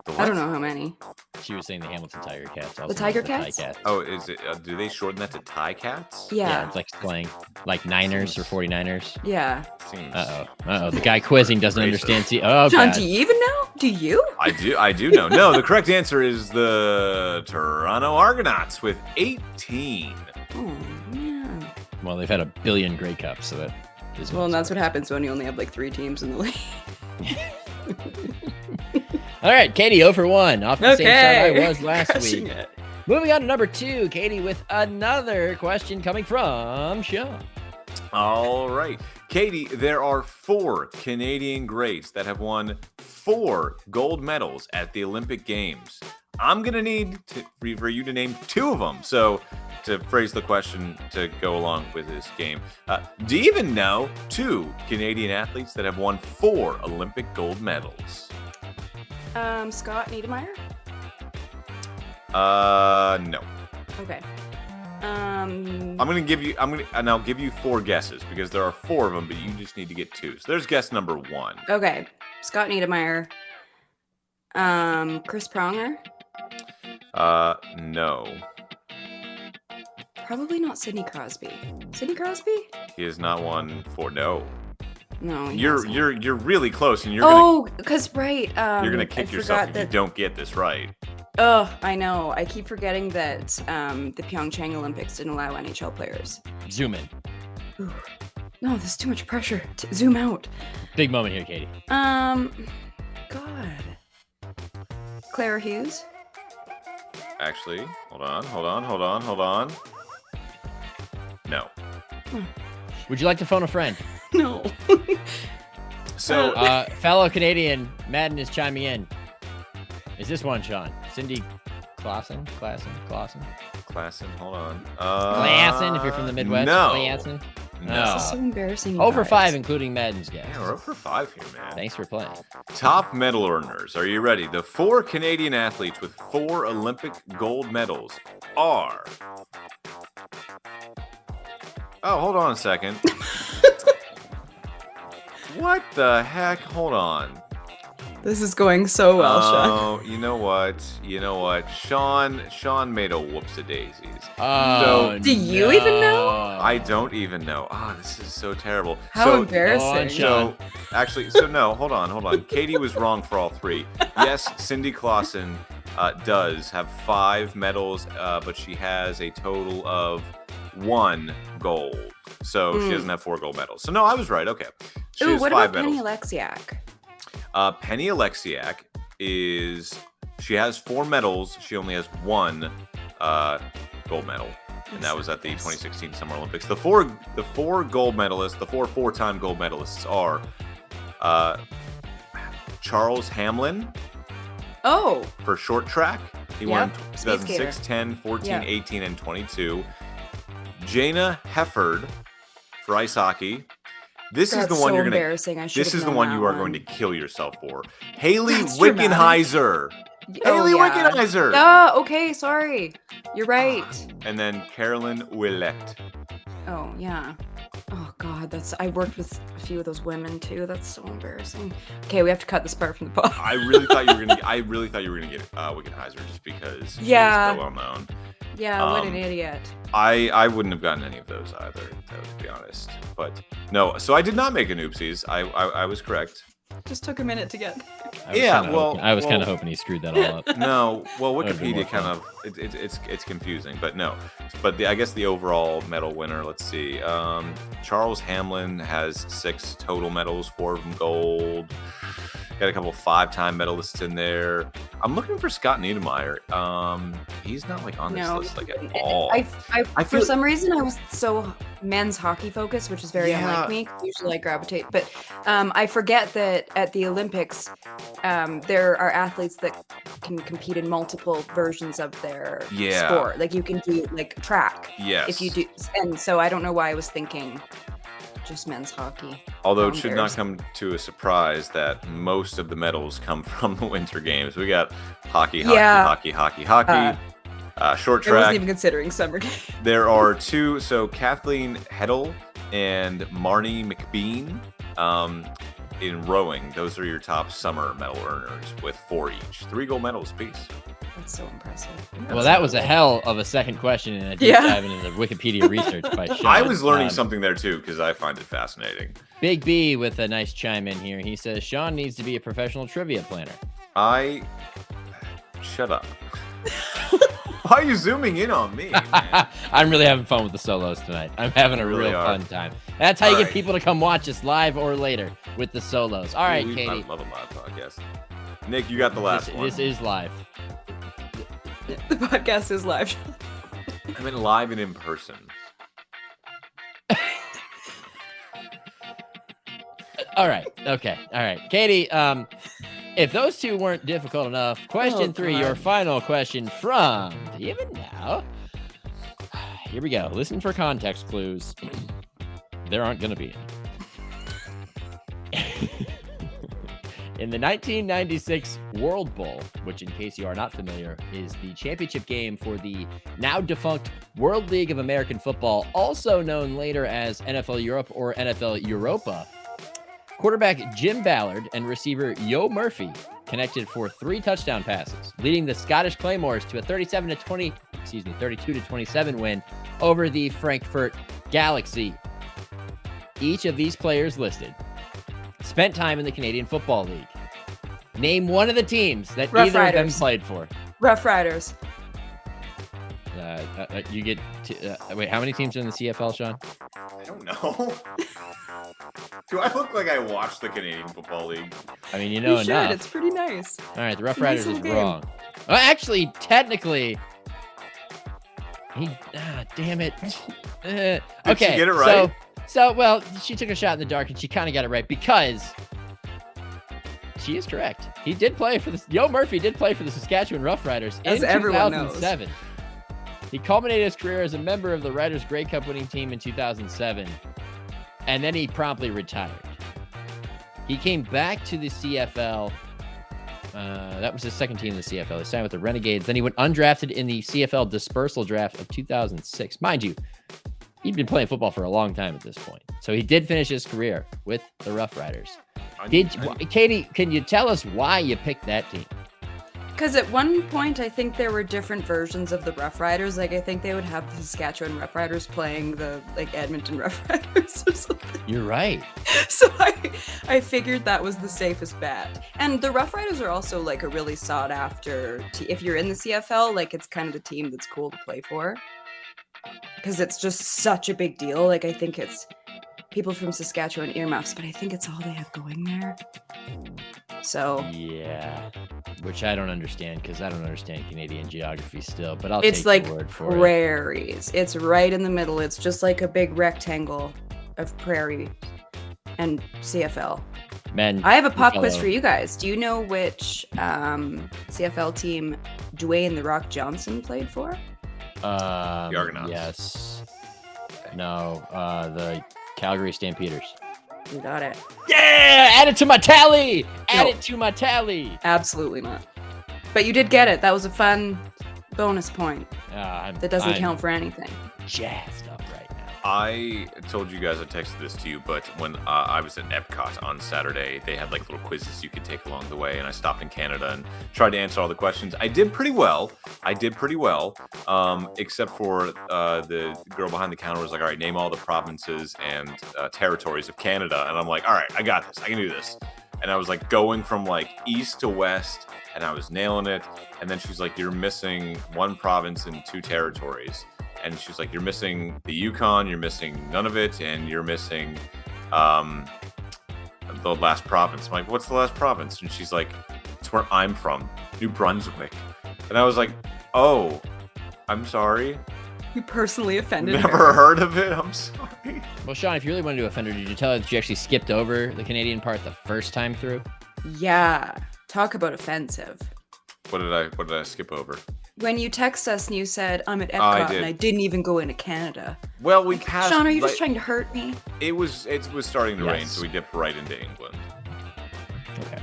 The I what? don't know how many. She was saying the Hamilton Tiger Cats. The Tiger Cats? Oh, is it? Do they shorten that to Tie Cats? Yeah, Yeah. it's like slang, like Niners or 49ers. Yeah. Seems... Uh-oh. The guy quizzing doesn't understand. Oh, John, God. do you even know? Do you? I do know. No, the correct answer is the Toronto Argonauts with 18. Oh, man. Well, they've had a billion Grey Cups, so that is... Well, and that's what happens when you only have like 3 teams in the league. All right, Katie, 0 for 1. Off the same side I was last Crushing week. it. Moving on to number 2, Katie, with another question coming from Sean. All right. Katie, there are 4 Canadian greats that have won 4 gold medals at the Olympic Games. I'm going to need for you to name 2 of them. So to phrase the question to go along with this game, do you even know 2 Canadian athletes that have won 4 Olympic gold medals? Scott Niedermeyer? No. Okay. I'll give you 4 guesses because there are 4 of them, but you just need to get 2. So there's guess number 1. Okay. Scott Niedermeyer. Chris Pronger? No. Probably not Sidney Crosby. Sidney Crosby? He has not won 4. No. No. You're really close, and you're right. you're gonna kick yourself if you don't get this right. Oh, I know. I keep forgetting that the Pyeongchang Olympics didn't allow NHL players. Zoom in. Ooh. No, there's too much pressure. Zoom out. Big moment here, Katie. God. Claire Hughes? Actually, hold on. No. Would you like to phone a friend? No. So, fellow Canadian, Madden is chiming in. Is this one, Sean? Cindy Clausen? Klassen, hold on. Klassen, if you're from the Midwest. No. Klassen? No. This is so embarrassing. you Over guys. 5, including Madden's guess. Yeah, we're up for 5 here, man. Thanks for playing. Top medal earners. Are you ready? The 4 Canadian athletes with 4 Olympic gold medals are... Oh, hold on a second. What the heck? Hold on. This is going so well, Sean. Oh, you know what? Sean made a whoops-a-daisies. Oh, Do you even know? I don't even know. This is so terrible. How embarrassing. Sean. No, hold on. Katie was wrong for all 3. Yes, Cindy Clausen does have 5 medals, but she has a total of 1 gold. So she doesn't have 4 gold medals. So no, I was right. Okay. She has what 5 about medals. Penny Alexiak? Penny Alexiak she has 4 medals. She only has 1 gold medal, and that was at the 2016 Summer Olympics. The four gold medalists, the 4 4-time gold medalists are Charles Hamlin. Oh. For short track, he won Speed 2006, skater. 10, 14, Yeah. 18, and 22. Jana Hefford for ice hockey. This is the one you're gonna. This is the one you are going to kill yourself for. Haley That's dramatic. Wickenheiser. Haley Wickenheiser. Oh, okay, sorry. You're right. And then Carolyn Ouellette. Oh, yeah. Oh God, I worked with a few of those women too. That's so embarrassing. Okay, we have to cut this part from the pod. I really thought you were gonna get Wickenheiser just because she's Yeah. so well known. Yeah, what an idiot. I wouldn't have gotten any of those either, to be honest. But no, so I did not make an oopsies. I was correct. Just took a minute to get. I was kind of hoping he screwed that all up. No, well, Wikipedia kind of it's confusing, but no. But I guess the overall medal winner. Let's see. Charles Hamlin has 6 total medals, 4 of them gold. Got a couple 5-time medalists in there. I'm looking for Scott Niedermayer. He's not like on this list like at all. I for some reason I was so men's hockey focused, which is very unlike me. Usually I gravitate, but I forget that at the Olympics, there are athletes that can compete in multiple versions of their sport. Like you can do like track. Yes. If you do, and so I don't know why I was thinking just men's hockey. Although it should not come to a surprise that most of the medals come from the Winter Games. We got hockey, short track. I wasn't even considering summer games. There are 2. So Kathleen Heddle and Marnie McBean in rowing. Those are your top summer medal earners with 4 each. 3 gold medals apiece. That's so impressive. Well, that was a hell of a second question and a deep dive into the Wikipedia research by Sean. I was learning something there too because I find it fascinating. Big B with a nice chime in here. He says Sean needs to be a professional trivia planner. Shut up. Why are you zooming in on me, man? I'm really having fun with the solos tonight. I'm having a real fun time. That's how you get people to come watch us live or later with the solos. All right, Katie. I love a live podcast. Nick, you got the last one. This is live. The podcast is live. I mean, live and in person. All right. Okay. All right. Katie, if those 2 weren't difficult enough, question 3, your final question from Even Now. Here we go. Listen for context clues. There aren't going to be any. In the 1996 World Bowl, which in case you are not familiar, is the championship game for the now defunct World League of American Football, also known later as NFL Europe or NFL Europa, quarterback Jim Ballard and receiver Yo Murphy connected for 3 touchdown passes, leading the Scottish Claymores to a 32-27 win over the Frankfurt Galaxy. Each of these players listed spent time in the Canadian Football League. Name one of the teams that either of them played for. Rough Riders. You get wait, how many teams are in the CFL, Sean? I don't know. Do I look like I watch the Canadian Football League? I mean, you know you enough. Should. It's pretty nice. All right, the Rough Riders is wrong. Well, actually, technically, damn it. Did okay, she get it right? So, well, she took a shot in the dark and she kind of got it right because she is correct. He did play for Yo Murphy did play for the Saskatchewan Rough Riders in 2007. Knows. He culminated his career as a member of the Riders Grey Cup winning team in 2007, and then he promptly retired. He came back to the CFL. That was his second team in the CFL. He signed with the Renegades. Then he went undrafted in the CFL dispersal draft of 2006. Mind you, he'd been playing football for a long time at this point. So he did finish his career with the Rough Riders. Katie, can you tell us why you picked that team? Because at one point, I think there were different versions of the Rough Riders. Like, I think they would have the Saskatchewan Rough Riders playing the, Edmonton Rough Riders or something. You're right. So I figured that was the safest bet. And the Rough Riders are also, a really sought after. If you're in the CFL, it's kind of the team that's cool to play for. Because it's just such a big deal. I think it's people from Saskatchewan earmuffs, but I think it's all they have going there. So yeah, which I don't understand because I don't understand Canadian geography still, but I'll take your word for prairies. It's right in the middle. It's just like a big rectangle of prairie and CFL. Man, I have a pop quiz for you guys. Do you know which CFL team Dwayne "The Rock" Johnson played for? The Argonauts. Yes. No, the Calgary Stampeders. You got it. Yeah! Add it to my tally! Add it to my tally! Absolutely not. But you did get it. That was a fun bonus point. That doesn't count for anything. Jazzed up right now. I told you guys I texted this to you, but when I was at Epcot on Saturday, they had little quizzes you could take along the way, and I stopped in Canada and tried to answer all the questions. I did pretty well, except for the girl behind the counter was like, all right, name all the provinces and territories of Canada. And I'm like, all right, I got this. I can do this. And I was like going from like east to west, and I was nailing it. And then she's like, "You're missing one province and 2 territories." And she's like, "You're missing the Yukon, you're missing Nunavut, and you're missing the last province." I'm like, "What's the last province?" And she's like, "It's where I'm from, New Brunswick." And I was like, "Oh, I'm sorry. You personally offended Never her. heard of it. I'm sorry." Well, Sean, if you really wanted to offend her, did you tell her that you actually skipped over the Canadian part the first time through? Yeah. Talk about offensive. What did I skip over? When you text us and you said, "I'm at I Epcot," did. and I didn't even go into Canada. Well, we passed. Sean, are you like, just trying to hurt me? It was starting to rain, Yes. so we dipped right into England. Okay,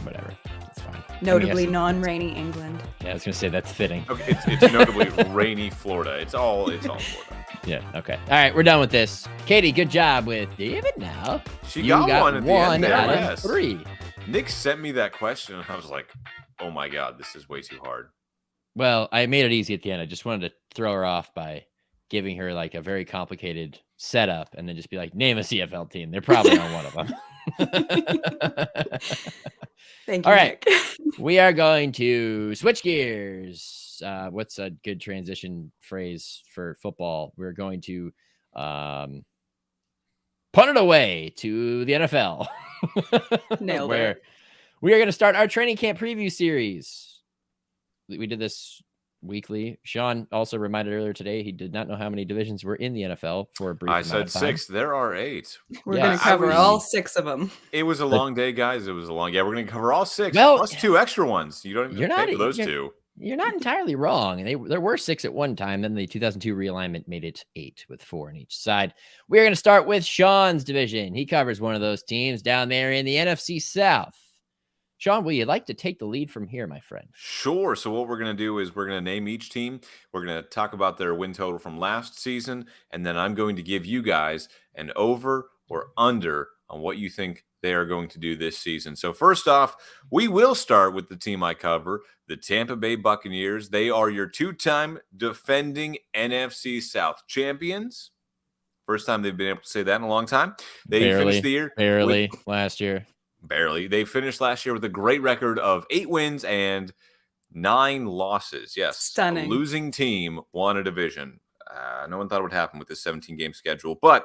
whatever. It's fine. Notably Yes. non-rainy England. Yeah, I was gonna say that's fitting. Okay, it's notably rainy Florida. It's all Florida. Yeah. Okay. All right, we're done with this. Katie, good job with David. Now She you got one at the end there, out yes. of 3. Nick sent me that question, and I was like, "Oh my god, this is way too hard." Well, I made it easy at the end. I just wanted to throw her off by giving her like a very complicated setup, and then just be like, "Name a CFL team." They're probably on one of them. Thank you, All right. Nick. We are going to switch gears. What's a good transition phrase for football? We're going to punt it away to the NFL. Nailed where it. we are going to start our training camp preview series. We did this weekly. Sean also reminded earlier today he did not know how many divisions were in the NFL for a brief I amount said of time. 6. There are 8. We're Yeah, going to cover was- all 6 of them. It was a long day, guys. It was a long. Yeah, we're gonna cover all 6 Well, plus 2 extra ones. You don't even you're pay not- for those you're- 2. You're not entirely wrong. There were 6 at one time. Then the 2002 realignment made it 8 with 4 on each side. We're going to start with Sean's division. He covers one of those teams down there in the NFC South. Sean, will you like to take the lead from here, my friend? Sure. So what we're going to do is we're going to name each team. We're going to talk about their win total from last season, and then I'm going to give you guys an over or under on what you think they are going to do this season. So first off, we will start with the team I cover, the Tampa Bay Buccaneers. They are your 2-time defending NFC South champions. First time they've been able to say that in a long time. They finished the year last year. Barely. They finished last year with a great record of 8 wins and 9 losses. Yes. Stunning. A losing team won a division. No one thought it would happen with this 17-game schedule, but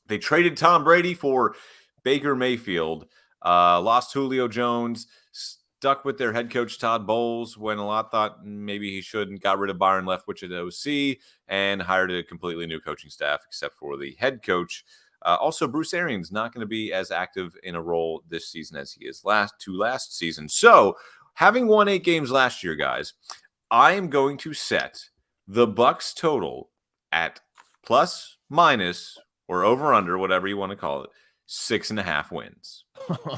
they traded Tom Brady for Baker Mayfield, lost Julio Jones, stuck with their head coach Todd Bowles when a lot thought maybe he shouldn't, got rid of Byron Leftwich at OC, and hired a completely new coaching staff except for the head coach. Also, Bruce Arians not going to be as active in a role this season as he is last season. So, having won 8 games last year, guys, I am going to set the Bucs total at plus, minus, or over under, whatever you want to call it, 6.5 wins.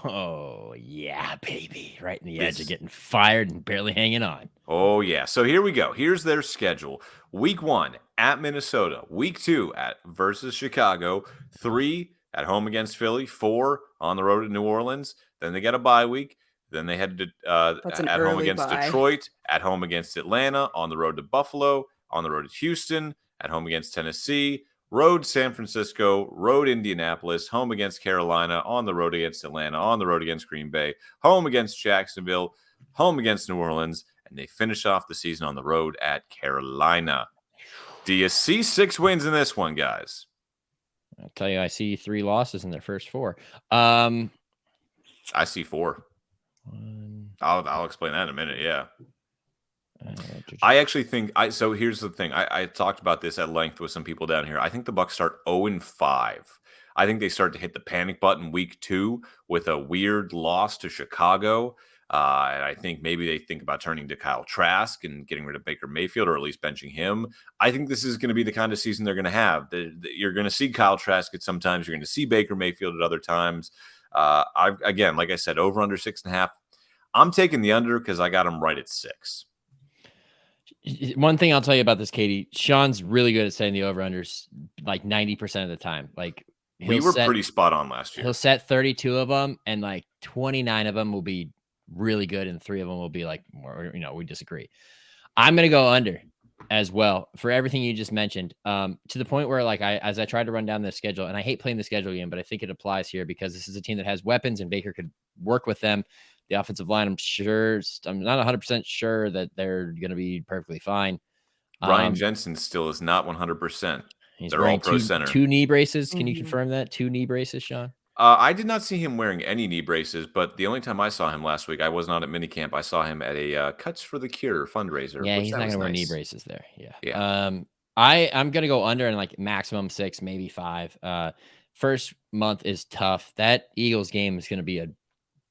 Oh, yeah, baby. Right in the edge of getting fired and barely hanging on. Oh, yeah. So here we go. Here's their schedule. Week 1 at Minnesota. Week 2 versus Chicago. 3 at home against Philly. 4 on the road at New Orleans. Then they get a bye week. Then they head to at home against Detroit. At home against Atlanta. On the road to Buffalo. On the road to Houston. At home against Tennessee. Road San Francisco, road Indianapolis, home against Carolina, on the road against Atlanta, on the road against Green Bay, home against Jacksonville, home against New Orleans, and they finish off the season on the road at Carolina. Do you see 6 wins in this one, guys? I'll tell you, I see 3 losses in their first 4. I see 4. I'll explain that in a minute, yeah. I actually think so here's the thing. I talked about this at length with some people down here. I think the Bucs start 0-5. I think they start to hit the panic button week 2 with a weird loss to Chicago. And I think maybe they think about turning to Kyle Trask and getting rid of Baker Mayfield, or at least benching him. I think this is going to be the kind of season they're going to have. You're going to see Kyle Trask at some times. You're going to see Baker Mayfield at other times. Again, like I said, over under 6.5. I'm taking the under because I got them right at 6. One thing I'll tell you about this, Katie, Sean's really good at setting the over-unders like 90% of the time. Like we were pretty spot on last year. He'll set 32 of them, and like 29 of them will be really good, and 3 of them will be like, we disagree. I'm going to go under. as well for everything you just mentioned. To the point where, like, as I tried to run down the schedule, and I hate playing the schedule game, but I think it applies here because this is a team that has weapons and Baker could work with them. The offensive line, I'm not 100% sure that they're going to be perfectly fine. Ryan Jensen still is not 100%. He's They're wearing all pro center. two knee braces. Can you confirm that? 2 knee braces, Sean? I did not see him wearing any knee braces, but the only time I saw him last week, I was not at minicamp. I saw him at a Cuts for the Cure fundraiser. Yeah, he's not going to wear knee braces there. Yeah. I'm going to go under and like maximum 6, maybe 5. First month is tough. That Eagles game is going to be a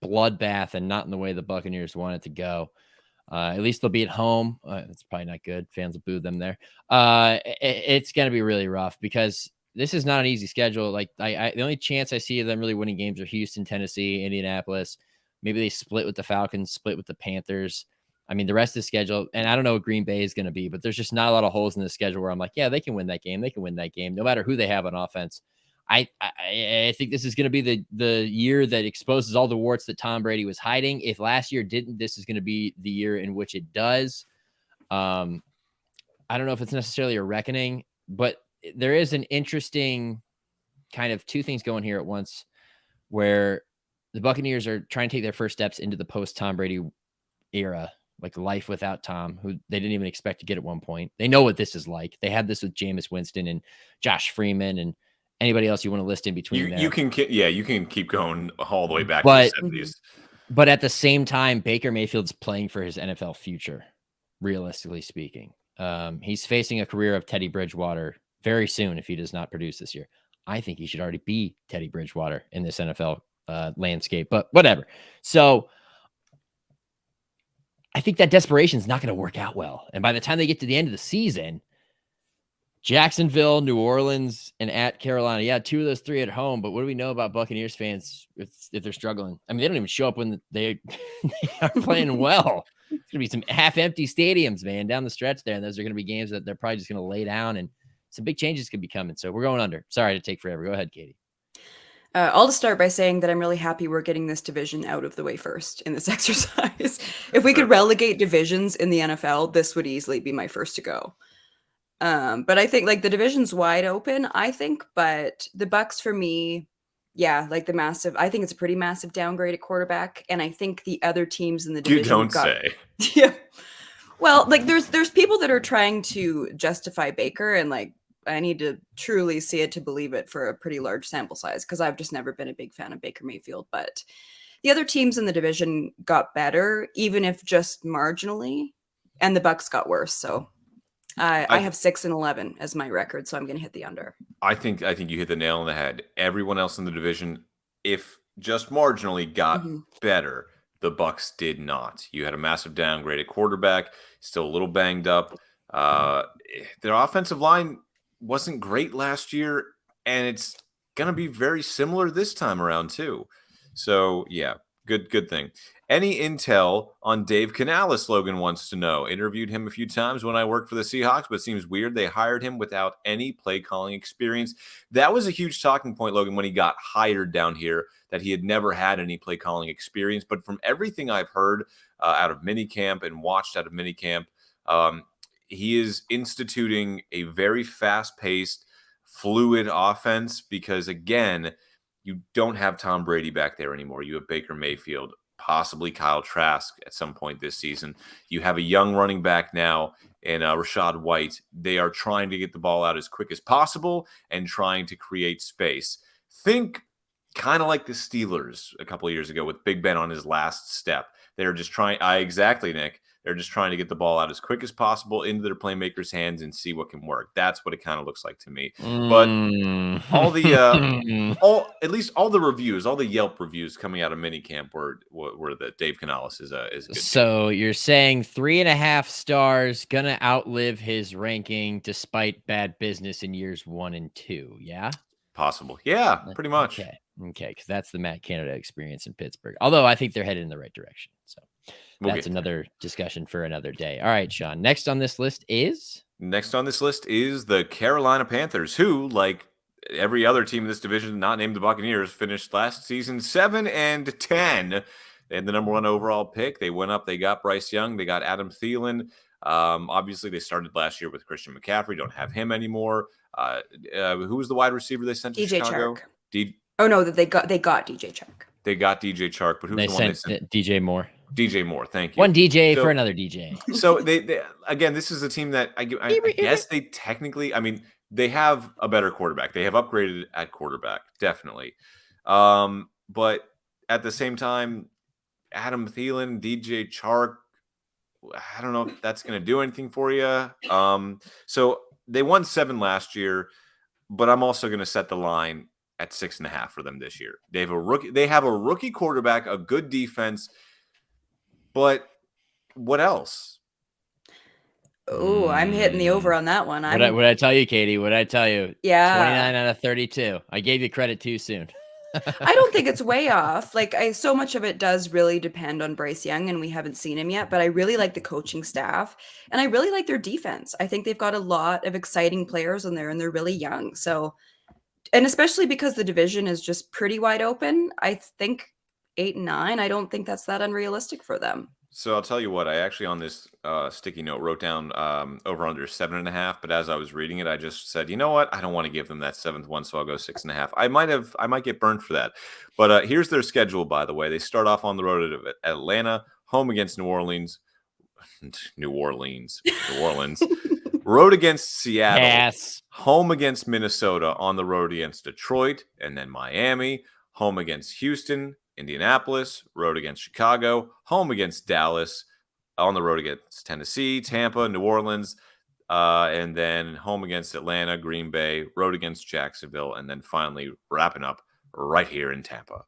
bloodbath and not in the way the Buccaneers want it to go. At least they'll be at home. That's probably not good. Fans will boo them there. It's going to be really rough because this is not an easy schedule. Like the only chance I see of them really winning games are Houston, Tennessee, Indianapolis. Maybe they split with the Falcons, split with the Panthers. I mean, the rest of the schedule, and I don't know what Green Bay is going to be, but there's just not a lot of holes in the schedule where I'm like, yeah, they can win that game. They can win that game, no matter who they have on offense. I think this is going to be the year that exposes all the warts that Tom Brady was hiding. If last year didn't, this is going to be the year in which it does. I don't know if it's necessarily a reckoning, but there is an interesting kind of two things going here at once where the Buccaneers are trying to take their first steps into the post-Tom Brady era, like life without Tom, who they didn't even expect to get at one point. They know what this is like. They had this with Jameis Winston and Josh Freeman and anybody else you want to list in between there. You can keep going all the way back to the 70s. But at the same time, Baker Mayfield's playing for his NFL future, realistically speaking. He's facing a career of Teddy Bridgewater very soon if he does not produce this year. I think he should already be Teddy Bridgewater in this NFL landscape, but whatever. So I think that desperation is not going to work out well. And by the time they get to the end of the season, Jacksonville, New Orleans, and at Carolina. Yeah, 2 of those 3 at home. But what do we know about Buccaneers fans if they're struggling? I mean, they don't even show up when they are playing well. It's going to be some half-empty stadiums, man, down the stretch there. And those are going to be games that they're probably just going to lay down. And some big changes could be coming. So we're going under. Sorry to take forever. Go ahead, Katie. I'll just start by saying that I'm really happy we're getting this division out of the way first in this exercise. If we could relegate divisions in the NFL, this would easily be my first to go. But I think like the division's wide open, I think, but the Bucs for me, yeah, like I think it's a pretty massive downgrade at quarterback. And I think the other teams in the division. You don't say. Yeah. Well, like there's people that are trying to justify Baker, and like I need to truly see it to believe it for a pretty large sample size because I've just never been a big fan of Baker Mayfield. But the other teams in the division got better, even if just marginally, and the Bucs got worse. So I have 6-11 as my record, so I'm going to hit the under. I think you hit the nail on the head. Everyone else in the division, if just marginally, got better. The Bucs did not. You had a massive downgrade at quarterback, still a little banged up. Their offensive line wasn't great last year, and it's going to be very similar this time around too. So yeah, good thing. Any intel on Dave Canales, Logan wants to know. Interviewed him a few times when I worked for the Seahawks, but it seems weird they hired him without any play calling experience. That was a huge talking point, Logan, when he got hired down here, that he had never had any play calling experience. But from everything I've heard out of minicamp and watched out of minicamp, he is instituting a very fast-paced, fluid offense because, again, you don't have Tom Brady back there anymore. You have Baker Mayfield, possibly Kyle Trask at some point this season. You have a young running back now in Rachaad White. They are trying to get the ball out as quick as possible and trying to create space. Think kind of like the Steelers a couple of years ago with Big Ben on his last step. They're just trying, exactly, Nick. They're just trying to get the ball out as quick as possible into their playmakers' hands and see what can work. That's what it kind of looks like to me. But all the, at least all the reviews, all the Yelp reviews coming out of minicamp were that Dave Canales is a good So you're saying 3.5 stars gonna outlive his ranking despite bad business in years 1 and 2. Yeah, possible. Yeah, pretty much. Okay, because that's the Matt Canada experience in Pittsburgh. Although I think they're headed in the right direction. So. That's another discussion for another day. All right, Sean. Next on this list is the Carolina Panthers, who, like every other team in this division, not named the Buccaneers, finished last season 7-10. They had the number 1 overall pick. They went up. They got Bryce Young. They got Adam Thielen. Obviously, they started last year with Christian McCaffrey. Don't have him anymore. Who was the wide receiver they sent to DJ Chicago? Chark. No, they got DJ Chark. They got DJ Chark, but who's the one they sent? DJ Moore. DJ Moore, thank you. One DJ for another DJ. So they again, this is a team that I guess they technically, I mean, they have a better quarterback. They have upgraded at quarterback, definitely. But at the same time, Adam Thielen, DJ Chark, I don't know if that's going to do anything for you. So they won 7 last year, but I'm also going to set the line at 6.5 for them this year. They have a rookie quarterback, a good defense, but what else? Oh, I'm hitting the over on that one. What I tell you, Katie? What I tell you? Yeah, 29 out of 32. I gave you credit too soon. I don't think it's way off. Like, so much of it does really depend on Bryce Young, and we haven't seen him yet, but I really like the coaching staff, and I really like their defense. I think they've got a lot of exciting players in there, and they're really young. So, and especially because the division is just pretty wide open, I think 8 and 9, I don't think that's that unrealistic for them. So I'll tell you what, I actually on this sticky note wrote down over under 7.5, but as I was reading it, I just said, you know what? I don't want to give them that 7th one, so I'll go 6.5. I might get burned for that. But here's their schedule, by the way. They start off on the road at Atlanta, home against New Orleans, road against Seattle, yes. Home against Minnesota, on the road against Detroit, and then Miami, home against Houston, Indianapolis, road against Chicago, home against Dallas, on the road against Tennessee, Tampa, New Orleans, and then home against Atlanta, Green Bay, road against Jacksonville, and then finally wrapping up right here in Tampa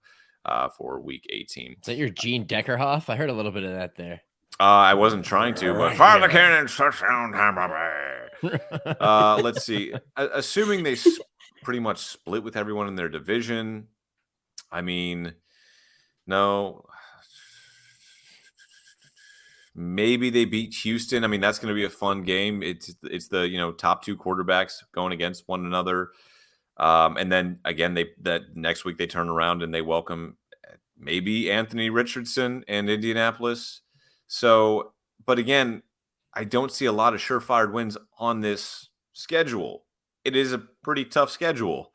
for Week 18. Is that your Gene Deckerhoff? I heard a little bit of that there. I wasn't trying to, but fire the cannon, touchdown, Tampa Bay. Let's see. Assuming they pretty much split with everyone in their division, I mean, no. Maybe they beat Houston. I mean, that's going to be a fun game. It's the top 2 quarterbacks going against one another. And then again, that next week they turn around and they welcome maybe Anthony Richardson and Indianapolis. So, but again, I don't see a lot of surefire wins on this schedule. It is a pretty tough schedule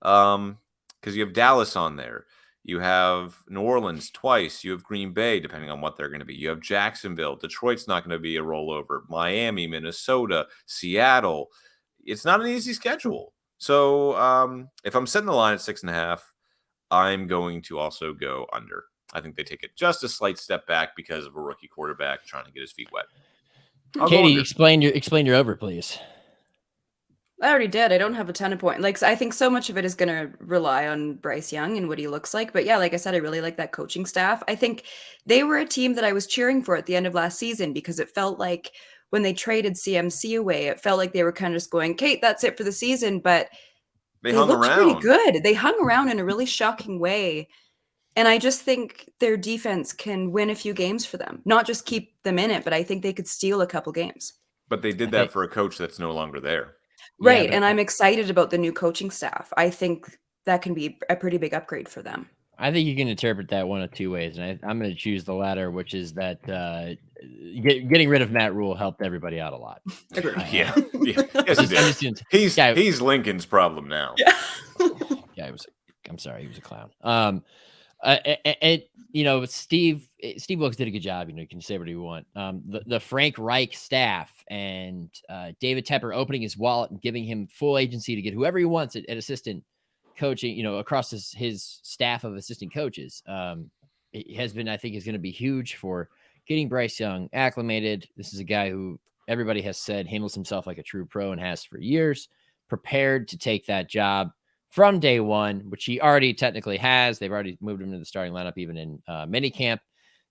because you have Dallas on there. You have New Orleans twice. You have Green Bay, depending on what they're going to be. You have Jacksonville. Detroit's not going to be a rollover. Miami, Minnesota, Seattle. It's not an easy schedule. So if I'm setting the line at 6.5, I'm going to also go under. I think they take it just a slight step back because of a rookie quarterback trying to get his feet wet. Katie, explain your over, please. I already did. I don't have a ton of points. Like, I think so much of it is going to rely on Bryce Young and what he looks like. But yeah, like I said, I really like that coaching staff. I think they were a team that I was cheering for at the end of last season because it felt like when they traded CMC away, it felt like they were kind of just going, Kate, that's it for the season. But they looked pretty good. They hung around in a really shocking way. And I just think their defense can win a few games for them, not just keep them in it, but I think they could steal a couple games. But they did that for a coach that's no longer there. Right. And I'm excited about the new coaching staff. I think that can be a pretty big upgrade for them. I think you can interpret that one of 2 ways. And I'm going to choose the latter, which is that getting rid of Matt Rule helped everybody out a lot. Yeah. Yes, he did. He's Lincoln's problem now. Yeah. I'm sorry. He was a clown. Steve Wilkes did a good job. You can say what you want. The Frank Reich staff and David Tepper opening his wallet and giving him full agency to get whoever he wants at assistant coaching, across his staff of assistant coaches. It has been, I think, is going to be huge for getting Bryce Young acclimated. This is a guy who everybody has said handles himself like a true pro and has for years, prepared to take that job from day one, which he already technically has. They've already moved him to the starting lineup, even in minicamp.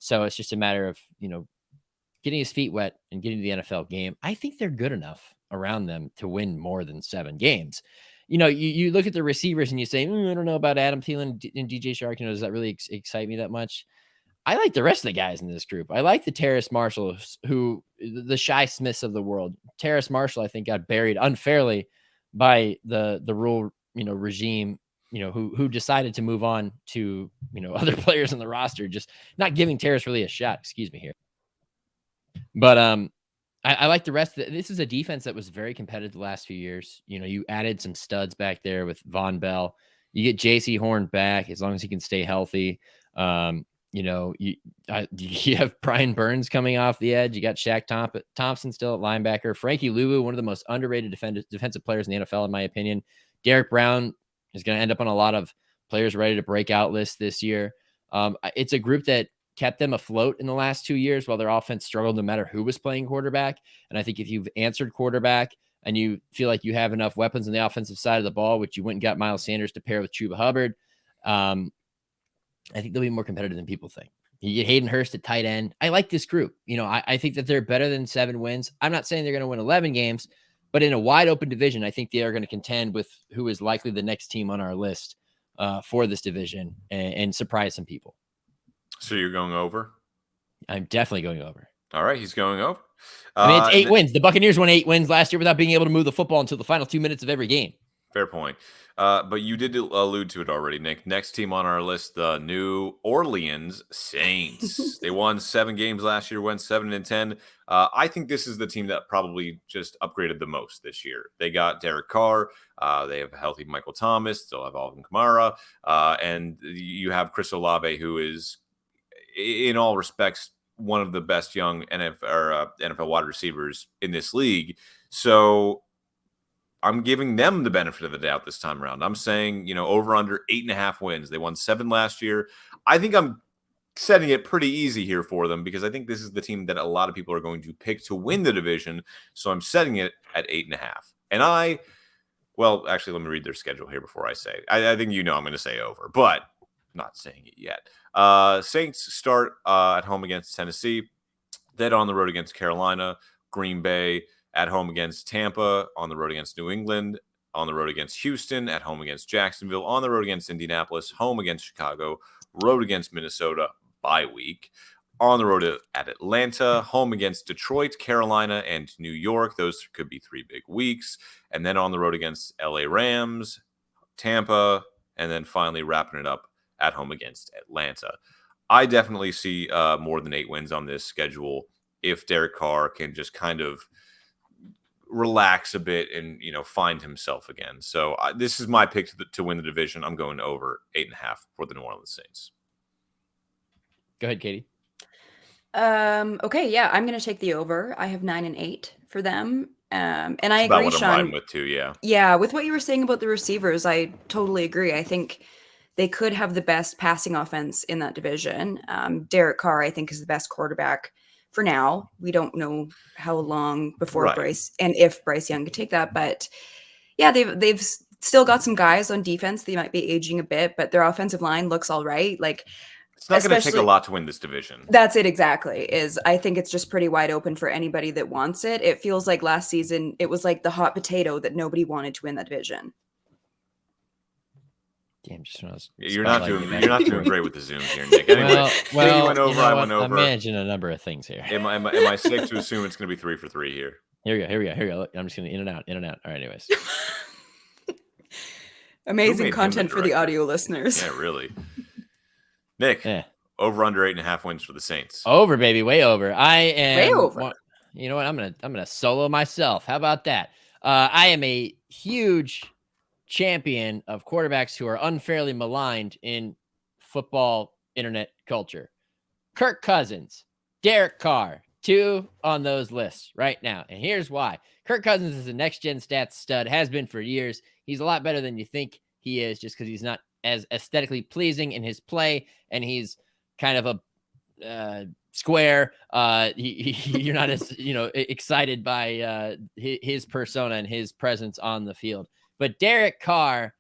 So it's just a matter of, getting his feet wet and getting to the NFL game. I think they're good enough around them to win more than 7 games. You look at the receivers and you say, I don't know about Adam Thielen and DJ Chark. Does that really excite me that much? I like the rest of the guys in this group. I like the Terrace Marshalls, the Shy Smiths of the world. Terrace Marshall, I think, got buried unfairly by the Rule regime, who decided to move on to, other players on the roster, just not giving Terrace really a shot. Excuse me here. But I like the rest. This is a defense that was very competitive the last few years. You know, you added some studs back there with Von Bell. You get J.C. Horn back as long as he can stay healthy. You know, you have Brian Burns coming off the edge. You got Shaq Thompson still at linebacker. Frankie Louvu, one of the most underrated defensive players in the NFL, in my opinion. Derek Brown is going to end up on a lot of players ready to break out lists this year. It's a group that kept them afloat in the last 2 years while their offense struggled no matter who was playing quarterback. And I think if you've answered quarterback and you feel like you have enough weapons on the offensive side of the ball, which you went and got Miles Sanders to pair with Chuba Hubbard, I think they'll be more competitive than people think. You get Hayden Hurst at tight end. I like this group. You know, I think that they're better than 7 wins. I'm not saying they're going to win 11 games, but in a wide open division, I think they are going to contend with who is likely the next team on our list for this division and surprise some people. So you're going over? I'm definitely going over. All right, he's going over. I mean, it's 8 wins. The Buccaneers won 8 wins last year without being able to move the football until the final 2 minutes of every game. Fair point. But you did allude to it already, Nick. Next team on our list, the New Orleans Saints. They won 7 games last year, went 7-10. I think this is the team that probably just upgraded the most this year. They got Derek Carr. They have a healthy Michael Thomas. Still have Alvin Kamara. And you have Chris Olave, who is, in all respects, one of the best young NFL wide receivers in this league. So I'm giving them the benefit of the doubt this time around. I'm saying, you know, over under 8.5 wins. They won 7 last year. I think I'm setting it pretty easy here for them because I think this is the team that a lot of people are going to pick to win the division. So I'm setting it at 8.5. And well, actually, let me read their schedule here before I say. I think you know I'm going to say over, but I'm not saying it yet. Saints start at home against Tennessee, then on the road against Carolina, Green Bay, at home against Tampa, on the road against New England, on the road against Houston, at home against Jacksonville, on the road against Indianapolis, home against Chicago, road against Minnesota, bye week, on the road at Atlanta, home against Detroit, Carolina, and New York. Those could be 3 big weeks. And then on the road against LA Rams, Tampa, and then finally wrapping it up at home against Atlanta. I definitely see more than 8 wins on this schedule if Derek Carr can just kind of relax a bit and, you know, find himself again. So this is my pick to win the division. I'm going over 8.5 for the New Orleans Saints. Go ahead, Katie. Okay, yeah, I'm going to take the over. I have 9 and 8 for them. And I That's agree, about what Sean. I'm riding with too, yeah. Yeah, with what you were saying about the receivers, I totally agree. I think they could have the best passing offense in that division. Derek Carr, I think, is the best quarterback for now. We don't know how long before Bryce and if Bryce Young could take that, but yeah, they've still got some guys on defense. They might be aging a bit, but their offensive line looks all right. Like, it's not going to take a lot to win this division. That's it exactly. I think it's just pretty wide open for anybody that wants it. It feels like last season it was like the hot potato that nobody wanted to win that division. Damn, just when I was you're not doing great with the Zoom here, Nick. Anyway, well, you went over, I went over. I'm managing a number of things here. Am I safe to assume it's going to be 3 for 3 here? Here we go. Look, I'm just going to in and out. All right, anyways. Amazing content for the audio listeners. Yeah, really. Nick, over under 8.5 wins for the Saints. Over, baby, way over. I am way over. You know what? I'm gonna solo myself. How about that? I am a huge champion of quarterbacks who are unfairly maligned in football internet culture. Kirk Cousins, Derek Carr, 2 on those lists right now. And here's why. Kirk Cousins is a next-gen stats stud, has been for years. He's a lot better than you think he is just because he's not as aesthetically pleasing in his play, and he's kind of a square. You're not as, you know, excited by his persona and his presence on the field. But Derek Carr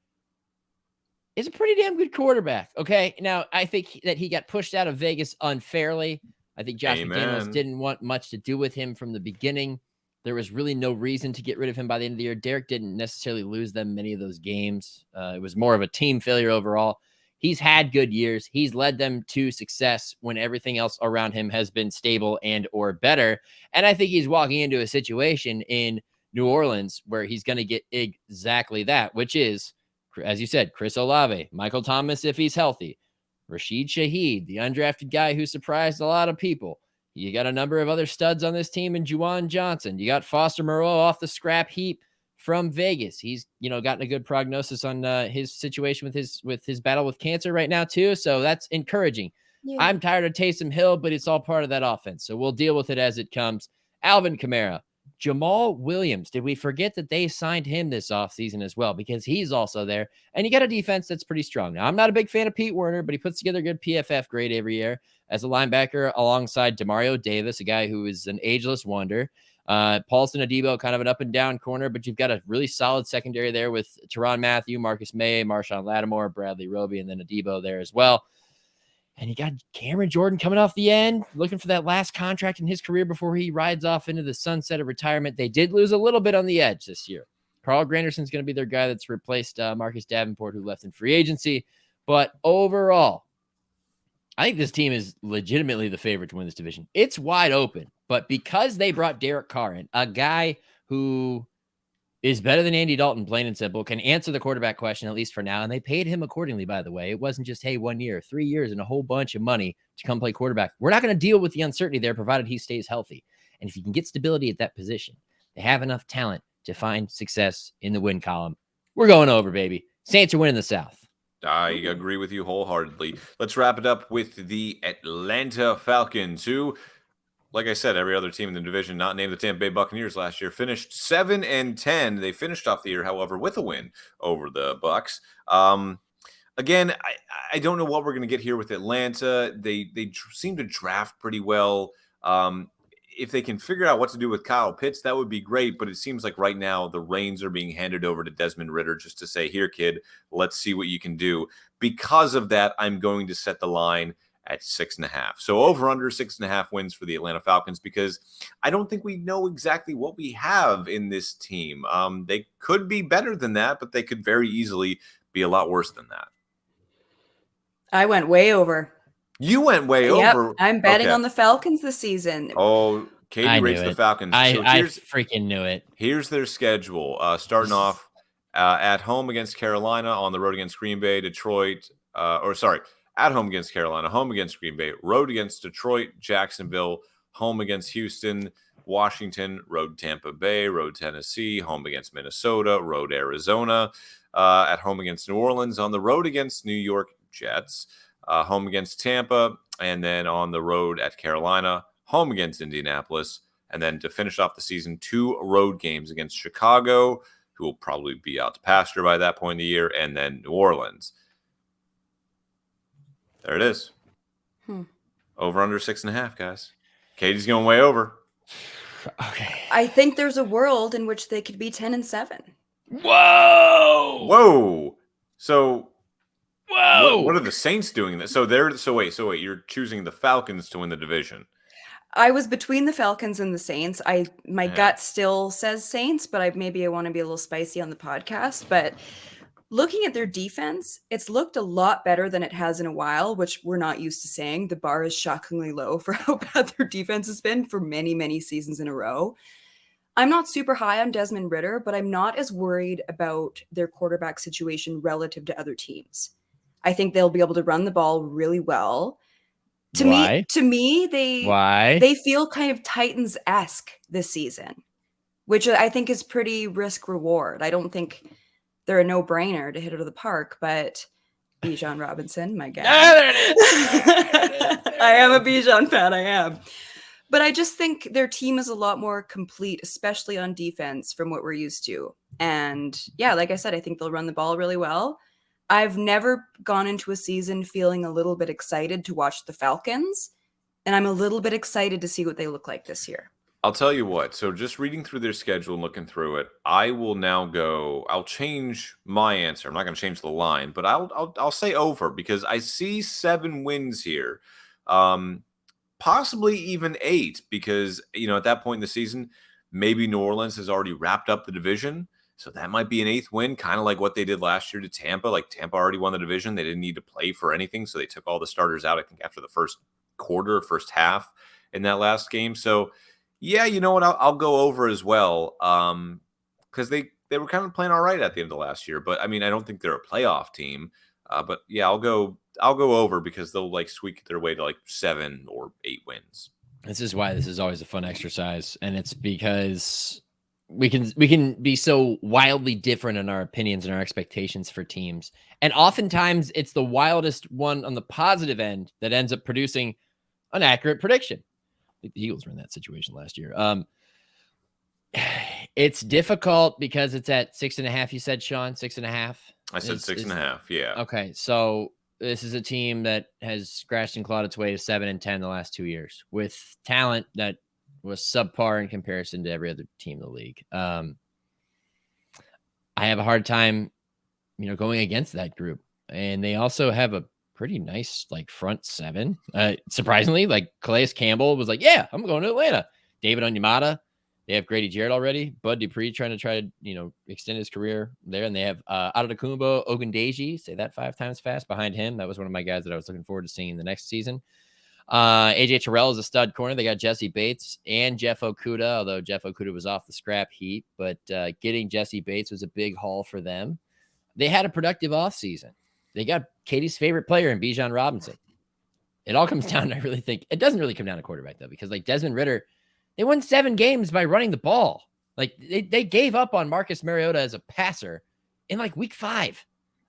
is a pretty damn good quarterback. Okay. Now, I think that he got pushed out of Vegas unfairly. I think Josh McDaniels didn't want much to do with him from the beginning. There was really no reason to get rid of him by the end of the year. Derek didn't necessarily lose them many of those games. It was more of a team failure overall. He's had good years. He's led them to success when everything else around him has been stable and or better. And I think he's walking into a situation in New Orleans where he's going to get exactly that, which is, as you said, Chris Olave, Michael Thomas if he's healthy, Rashid Shaheed, the undrafted guy who surprised a lot of people. You got a number of other studs on this team in Juwan Johnson. You got Foster Moreau off the scrap heap from Vegas. He's, gotten a good prognosis on his situation with his battle with cancer right now too. So that's encouraging. Yeah. I'm tired of Taysom Hill, but it's all part of that offense. So we'll deal with it as it comes. Alvin Kamara, Jamal Williams. Did we forget that they signed him this offseason as well? Because he's also there. And you got a defense that's pretty strong. Now, I'm not a big fan of Pete Werner, but he puts together a good PFF grade every year as a linebacker alongside Demario Davis, a guy who is an ageless wonder. Paulson Adebo, kind of an up and down corner, but you've got a really solid secondary there with Tyrann Mathieu, Marcus Maye, Marshawn Lattimore, Bradley Roby, and then Adebo there as well. And you got Cameron Jordan coming off the end, looking for that last contract in his career before he rides off into the sunset of retirement. They did lose a little bit on the edge this year. Carl Granderson's going to be their guy that's replaced Marcus Davenport, who left in free agency. But overall, I think this team is legitimately the favorite to win this division. It's wide open. But because they brought Derek Carr in, a guy who is better than Andy Dalton, plain and simple, can answer the quarterback question, at least for now. And they paid him accordingly, by the way. It wasn't just, hey, 1 year, 3 years, and a whole bunch of money to come play quarterback. We're not going to deal with the uncertainty there, provided he stays healthy. And if you can get stability at that position, they have enough talent to find success in the win column. We're going over, baby. Saints are winning the South. I agree with you wholeheartedly. Let's wrap it up with the Atlanta Falcons, who, like I said, every other team in the division not named the Tampa Bay Buccaneers last year finished 7-10. They finished off the year, however, with a win over the Bucs. Again, I don't know what we're going to get here with Atlanta. They seem to draft pretty well. If they can figure out what to do with Kyle Pitts, that would be great. But it seems like right now the reins are being handed over to Desmond Ridder just to say, here, kid, let's see what you can do. Because of that, I'm going to set the line at 6.5. So over under 6.5 wins for the Atlanta Falcons, because I don't think we know exactly what we have in this team. They could be better than that, but they could very easily be a lot worse than that. I went way over. You went way over. I'm betting on the Falcons this season. Oh, Katie rates the Falcons. I freaking knew it. Here's their schedule. Starting off at home against Carolina, on the road against Green Bay, Detroit, at home against Carolina, home against Green Bay, road against Detroit, Jacksonville, home against Houston, Washington, road Tampa Bay, road Tennessee, home against Minnesota, road Arizona, at home against New Orleans, on the road against New York Jets, home against Tampa, and then on the road at Carolina, home against Indianapolis, and then to finish off the season, 2 road games against Chicago, who will probably be out to pasture by that point in the year, and then New Orleans. There it is. Over under 6.5, guys. Katie's going way over. Okay. I think there's a world in which they could be 10-7. Whoa. So whoa. What are the Saints doing? So wait, you're choosing the Falcons to win the division. I was between the Falcons and the Saints. My gut still says Saints, but I want to be a little spicy on the podcast. But looking at their defense, it's looked a lot better than it has in a while, which we're not used to saying. The bar is shockingly low for how bad their defense has been for many, many seasons in a row. I'm not super high on Desmond Ridder, but I'm not as worried about their quarterback situation relative to other teams. I think they'll be able to run the ball really well. To me, they feel kind of Titans-esque this season, which I think is pretty risk reward. I don't think they're a no-brainer to hit it out of the park, but Bijan Robinson, my guy. There it is. I am a Bijan fan, I am. But I just think their team is a lot more complete, especially on defense, from what we're used to. And yeah, like I said, I think they'll run the ball really well. I've never gone into a season feeling a little bit excited to watch the Falcons, and I'm a little bit excited to see what they look like this year. I'll tell you what. So just reading through their schedule and looking through it, I'll change my answer. I'm not going to change the line, but I'll say over, because I see 7 wins here. Possibly even 8, because, at that point in the season, maybe New Orleans has already wrapped up the division. So that might be an 8th win, kind of like what they did last year to Tampa. Like, Tampa already won the division. They didn't need to play for anything. So they took all the starters out, I think, after the first quarter, first half in that last game. So, yeah, you know what? I'll go over as well, because they were kind of playing all right at the end of last year. But, I mean, I don't think they're a playoff team. But, yeah, I'll go over, because they'll, squeak their way to, 7 or 8 wins. This is why this is always a fun exercise, and it's because we can be so wildly different in our opinions and our expectations for teams. And oftentimes it's the wildest one on the positive end that ends up producing an accurate prediction. I think the Eagles were in that situation last year. It's difficult because it's at 6.5. You said, Sean, 6.5. I said 6.5. Yeah. Okay. So this is a team that has scratched and clawed its way to 7-10 the last 2 years with talent that was subpar in comparison to every other team in the league. I have a hard time, going against that group. And they also have a pretty nice, front seven. Surprisingly, Calais Campbell was like, yeah, I'm going to Atlanta. David Onyemata. They have Grady Jarrett already. Bud Dupree trying to extend his career there. And they have Adetokunbo Ogundeji, say that 5 times fast, behind him. That was one of my guys that I was looking forward to seeing the next season. AJ Terrell is a stud corner. They got Jesse Bates and Jeff Okuda, although Jeff Okuda was off the scrap heap. But getting Jesse Bates was a big haul for them. They had a productive offseason. They got Katie's favorite player in Bijan Robinson. It all comes down to, I really think, it doesn't really come down to quarterback, though, because Desmond Ridder, they won 7 games by running the ball. They gave up on Marcus Mariota as a passer in week 5. I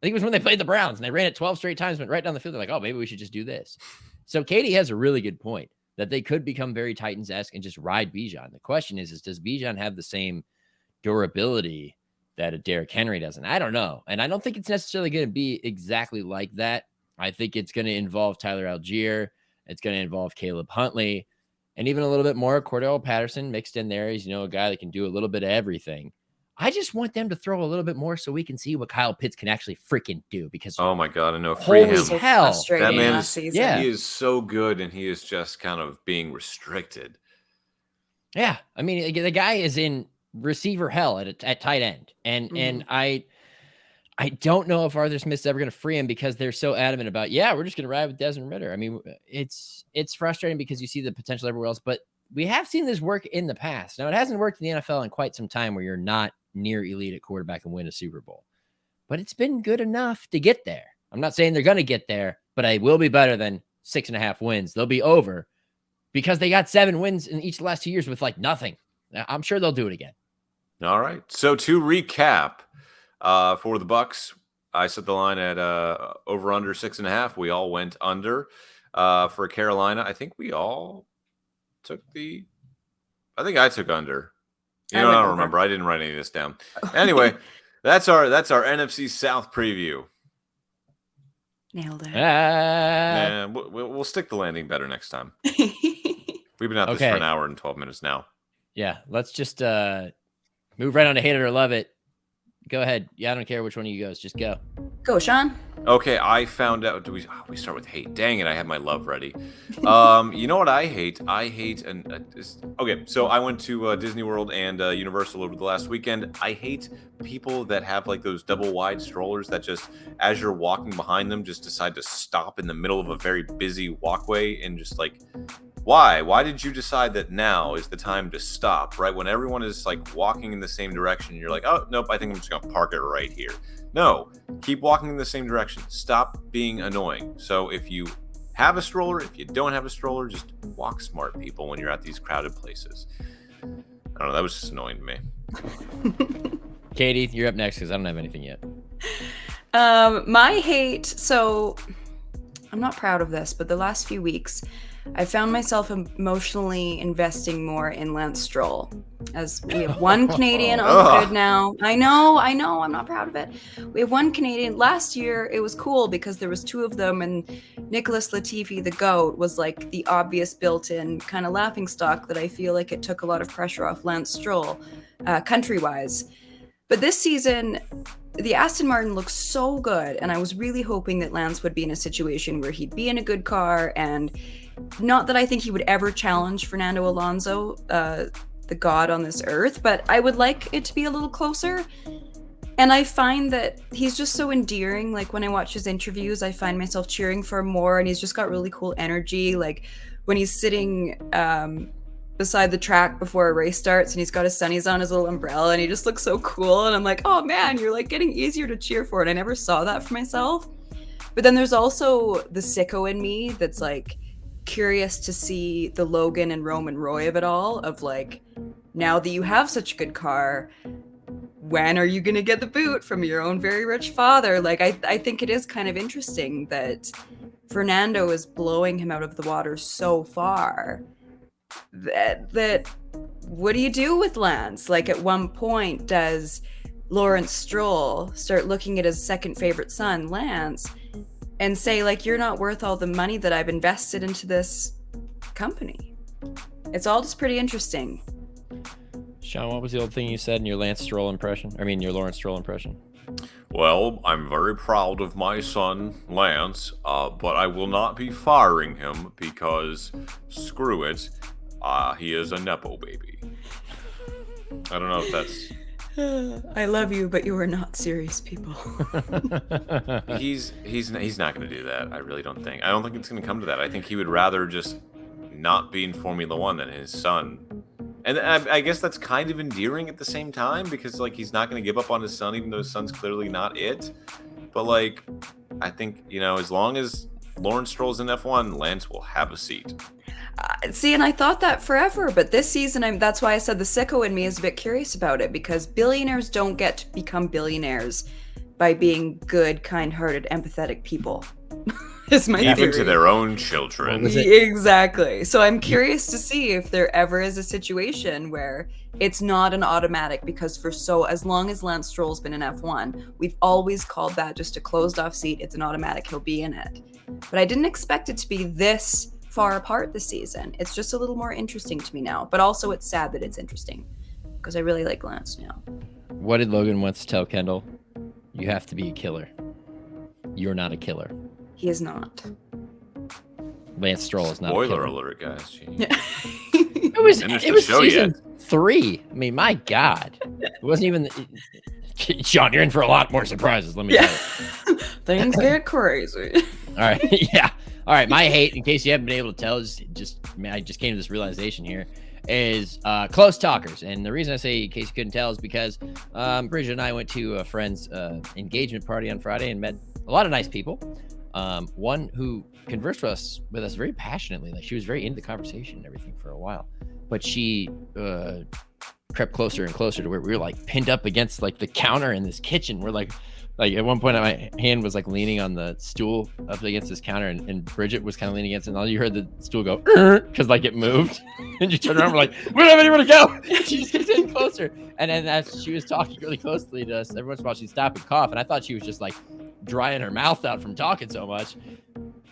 think it was when they played the Browns and they ran it 12 straight times, went right down the field. They're like, oh, maybe we should just do this. So Katie has a really good point that they could become very Titans-esque and just ride Bijan. The question is does Bijan have the same durability that a Derrick Henry doesn't? I don't know. And I don't think it's necessarily going to be exactly like that. I think it's going to involve Tyler Algier. It's going to involve Caleb Huntley. And even a little bit more Cordell Patterson mixed in there. He's, a guy that can do a little bit of everything. I just want them to throw a little bit more so we can see what Kyle Pitts can actually freaking do. Because oh my God, I know. Free him. Hell, that man is, he is so good, and he is just kind of being restricted. Yeah, I mean, the guy is in receiver hell at tight end, and I don't know if Arthur Smith's ever going to free him because they're so adamant about, we're just going to ride with Desmond Ridder. I mean, it's frustrating because you see the potential everywhere else, but we have seen this work in the past. Now, it hasn't worked in the NFL in quite some time where you're not near elite at quarterback and win a Super Bowl, but it's been good enough to get there. I'm not saying they're going to get there, but I will be better than 6.5 wins. They'll be over because they got 7 wins in each of the last 2 years with nothing. I'm sure they'll do it again. All right. So to recap, for the Bucks, I set the line at over under 6.5. We all went under. For Carolina, I think we all took I think I took under. I don't remember. I didn't write any of this down. Anyway, that's our NFC South preview. Nailed it. Man, we'll stick the landing better next time. We've been at this for an hour and 12 minutes now. Yeah, let's just move right on to hate it or love it. Go ahead. Yeah, I don't care which one of you goes. Just go. Go, Sean. Okay, I found out. We start with hate? Dang it, I had my love ready. You know what I hate? I hate okay, so I went to Disney World and Universal over the last weekend. I hate people that have those double wide strollers that just, as you're walking behind them, just decide to stop in the middle of a very busy walkway and just why? Why did you decide that now is the time to stop, right? When everyone is walking in the same direction, you're like, oh, nope, I think I'm just going to park it right here. No, keep walking in the same direction. Stop being annoying. So if you have a stroller, if you don't have a stroller, just walk smart, people, when you're at these crowded places. I don't know. That was just annoying to me. Katie, you're up next because I don't have anything yet. My hate. So I'm not proud of this, but the last few weeks, I found myself emotionally investing more in Lance Stroll, as we have one Canadian on the grid now. I know, I'm not proud of it. We have one Canadian. Last year, it was cool because there was 2 of them, and Nicholas Latifi, the GOAT, was the obvious built-in kind of laughingstock that I feel like it took a lot of pressure off Lance Stroll, country-wise. But this season, the Aston Martin looks so good, and I was really hoping that Lance would be in a situation where he'd be in a good car, and not that I think he would ever challenge Fernando Alonso, the god on this earth, but I would like it to be a little closer. And I find that he's just so endearing. When I watch his interviews, I find myself cheering for him more, and he's just got really cool energy. When he's sitting beside the track before a race starts and he's got his sunnies on, his little umbrella, and he just looks so cool. And I'm like, oh man, you're getting easier to cheer for. And I never saw that for myself. But then there's also the sicko in me that's curious to see the Logan and Roman Roy of it all, of like, now that you have such a good car, when are you going to get the boot from your own very rich father? Like, I think it is kind of interesting that Fernando is blowing him out of the water so far that what do you do with Lance? Like, at one point, does Lawrence Stroll start looking at his second favorite son, Lance, and say, like, you're not worth all the money that I've invested into this company? It's all just pretty interesting. Sean, what was the old thing you said in your Lance Stroll impression? I mean, your Lawrence Stroll impression. Well, I'm very proud of my son, Lance, but I will not be firing him because, screw it, he is a Nepo baby. I don't know if that's... I love you, but you are not serious people. He's not going to do that. I really don't think. I don't think it's going to come to that. I think he would rather just not be in Formula One than his son. And I guess that's kind of endearing at the same time, because like he's not going to give up on his son, even though his son's clearly not it. But like, I think, you know, as long as Lawrence Stroll's in F1, Lance will have a seat. See, and I thought that forever, but this season, that's why I said the sicko in me is a bit curious about it, because billionaires don't get to become billionaires by being good, kind-hearted, empathetic people. Is my theory. Even to their own children. Exactly. So I'm curious to see if there ever is a situation where it's not an automatic, because as long as Lance Stroll's been in F1, we've always called that just a closed-off seat. It's an automatic. He'll be in it. But I didn't expect it to be this far apart this season. It's just a little more interesting to me now, but also it's sad that it's interesting because I really like Lance now. What did Logan once tell Kendall? You have to be a killer. You're not a killer. He is not. Lance Stroll is not Spoiler a killer. alert, guys. It was season 3. I mean, my God. It wasn't even... Sean, you're in for a lot more surprises, let me tell you. Things get crazy. All right, yeah. All right, my hate, in case you haven't been able to tell, I just came to this realization here, is close talkers. And the reason I say in case you couldn't tell is because Bridget and I went to a friend's engagement party on Friday and met a lot of nice people. One who conversed with us very passionately. Like, she was very into the conversation and everything for a while. But she crept closer and closer to where we were like pinned up against like the counter in this kitchen. We're like at one point my hand was like leaning on the stool up against this counter, and Bridget was kind of leaning against it, and all you heard the stool go because like it moved. And you turn around, we're like, we don't have anywhere to go. She just gets in closer, and then as she was talking really closely to us, every once in a while she'd stop and cough, and I thought she was just like drying her mouth out from talking so much.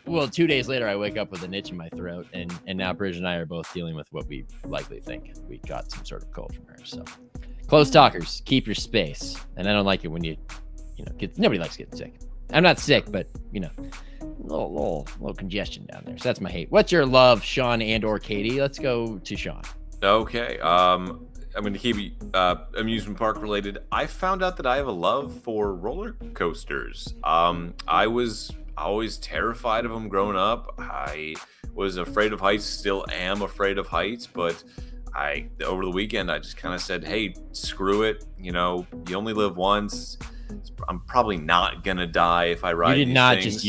Well, 2 days later, I wake up with an itch in my throat, and now Bridget and I are both dealing with what we likely think we got some sort of cold from her. So, close talkers, keep your space. And I don't like it when you nobody likes getting sick. I'm not sick, but a little congestion down there. So that's my hate. What's your love, Sean and/or Katie? Let's go to Sean. Okay. I'm going to keep amusement park related. I found out that I have a love for roller coasters. I was always terrified of them growing up. I was afraid of heights, still am afraid of heights, but over the weekend I just kind of said, hey, screw it. You only live once. I'm probably not gonna die if I ride. You did not just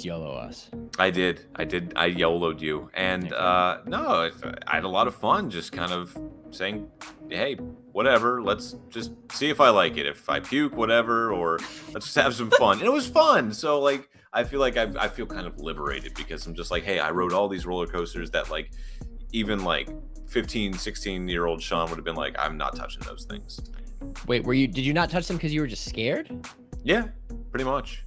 YOLO us. I did. I YOLO'd you, and no, I had a lot of fun. Just kind of saying, hey, whatever. Let's just see if I like it. If I puke, whatever, or let's just have some fun. And it was fun. So like, I feel like I feel kind of liberated because I'm just like, hey, I rode all these roller coasters that like even like 15, 16-year-old Sean would have been like, I'm not touching those things. Wait, did you not touch them because you were just scared? Yeah, pretty much.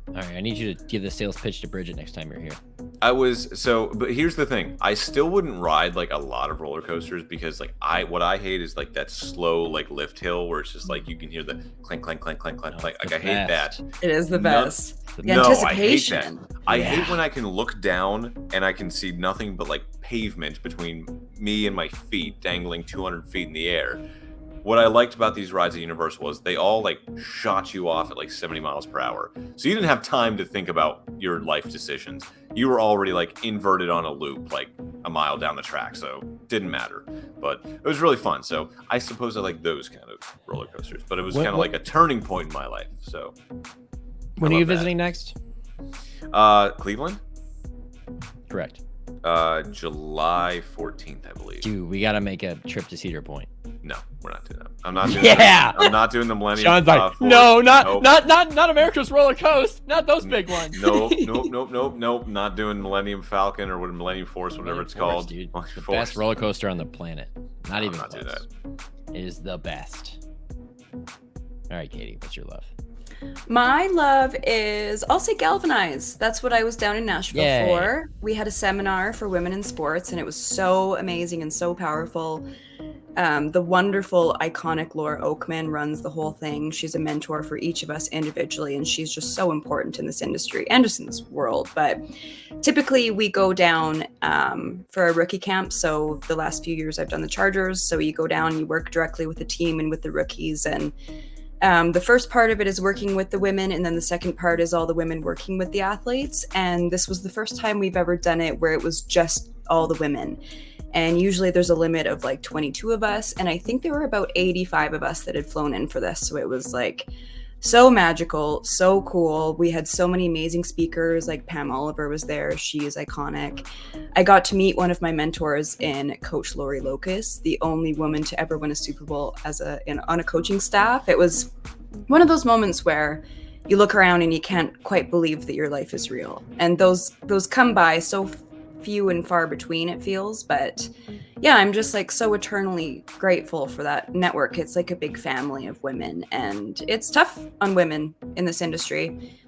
All right, I need you to give the sales pitch to Bridget next time you're here. But here's the thing. I still wouldn't ride like a lot of roller coasters because like what I hate is like that slow like lift hill where it's just like you can hear the clank, clank, clank, clank, clank, clank. Like I hate that. It is the best. The anticipation. I hate when I can look down and I can see nothing but like pavement between me and my feet dangling 200 feet in the air. What I liked about these rides at Universal was they all like shot you off at like 70 miles per hour. So you didn't have time to think about your life decisions. You were already like inverted on a loop, like a mile down the track. So didn't matter, but it was really fun. So I suppose I like those kind of roller coasters, but it was kind of like a turning point in my life. So when are you visiting next? Cleveland. Correct. July 14th, I believe. Dude, we got to make a trip to Cedar Point. No, we're not doing that. I'm not doing Yeah! I'm not doing the Millennium. Sean's like, no, not America's Roller Coaster. Not those big ones. Nope. Not doing Millennium Falcon or what Millennium Force, whatever it's called. Dude. The best roller coaster on the planet. Not even close. That. It is the best. All right, Katie, what's your love? My love is, I'll say Galvanize. That's what I was down in Nashville for. We had a seminar for women in sports, and it was so amazing and so powerful. The wonderful, iconic Laura Oakman runs the whole thing. She's a mentor for each of us individually, and she's just so important in this industry and just in this world. But typically we go down for a rookie camp. So the last few years I've done the Chargers. So you go down, you work directly with the team and with the rookies. And the first part of it is working with the women, and then the second part is all the women working with the athletes. And this was the first time we've ever done it where it was just all the women. And usually there's a limit of like 22 of us. And I think there were about 85 of us that had flown in for this. So it was like so magical, so cool. We had so many amazing speakers, like Pam Oliver was there. She is iconic. I got to meet one of my mentors in Coach Lori Locus, the only woman to ever win a Super Bowl on a coaching staff. It was one of those moments where you look around and you can't quite believe that your life is real. And those come by so few and far between, it feels. But yeah, I'm just like so eternally grateful for that network. It's like a big family of women, and it's tough on women in this industry,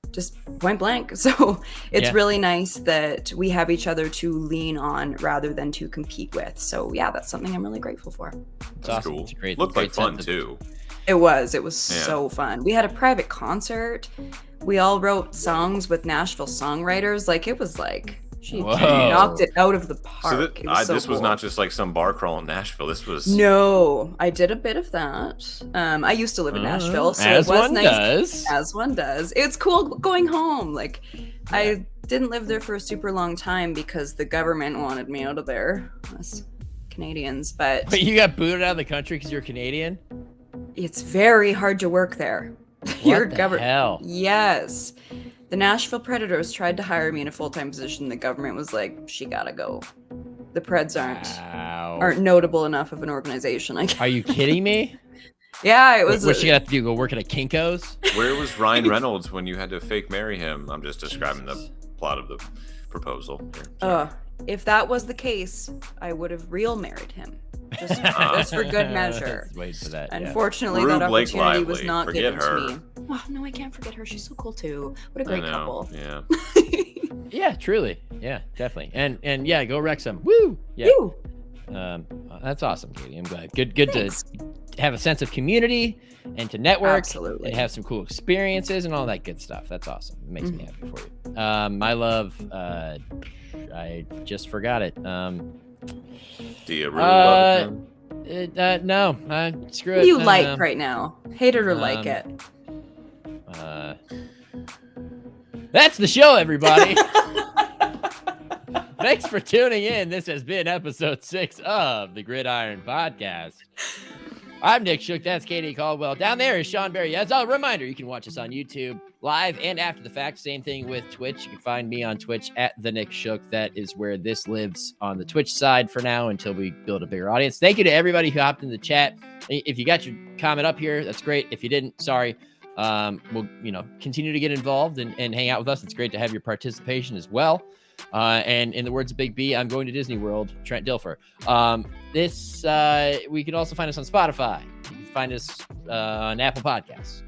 just point blank. So it's really nice that we have each other to lean on rather than to compete with. So yeah, that's something I'm really grateful for. That's awesome. Cool. It's great. Looked great like fun too. It was so fun. We had a private concert. We all wrote songs with Nashville songwriters. Like, it was like, she knocked it out of the park. So this was not just like some bar crawl in Nashville. This was... No, I did a bit of that. I used to live in Nashville, so as it was one nice. Does. As one does. It's cool going home. Like, I didn't live there for a super long time because the government wanted me out of there. Us Canadians, but you got booted out of the country because you're Canadian? It's very hard to work there. What the hell? Yes. The Nashville Predators tried to hire me in a full-time position. The government was like, she gotta go. The Preds aren't notable enough of an organization, I guess. Are you kidding me? Yeah, it was. What's she gonna have to do? Go work at a Kinko's? Where was Ryan Reynolds when you had to fake marry him? I'm just describing the plot of the proposal here. If that was the case, I would have real married him. Just for good measure. Wait for that. Unfortunately, that opportunity was not given to me. Oh, no, I can't forget her. She's so cool too. What a great couple. Yeah. Yeah, truly. Yeah, definitely. And yeah, go Wrexham. Woo! Yeah. Woo! That's awesome, Katie. I'm glad. Good Thanks. To have a sense of community and to network. Absolutely. And have some cool experiences and all that good stuff. That's awesome. It makes me happy for you. My love, I just forgot it. Do you really love it? No, screw it. What do you like right now? Hate it or like it? That's the show, everybody. Thanks for tuning in. This has been episode 6 of the Gridiron Podcast. I'm Nick Shook. That's Katie Caldwell. Down there is Sean Berry. As a reminder, you can watch us on YouTube live and after the fact. Same thing with Twitch. You can find me on Twitch at the Nick Shook. That is where this lives on the Twitch side for now until we build a bigger audience. Thank you to everybody who hopped in the chat. If you got your comment up here, that's great. If you didn't, sorry. We'll continue to get involved and hang out with us. It's great to have your participation as well. And in the words of Big B, I'm going to Disney World, Trent Dilfer. We can also find us on Spotify. You can find us on Apple Podcasts,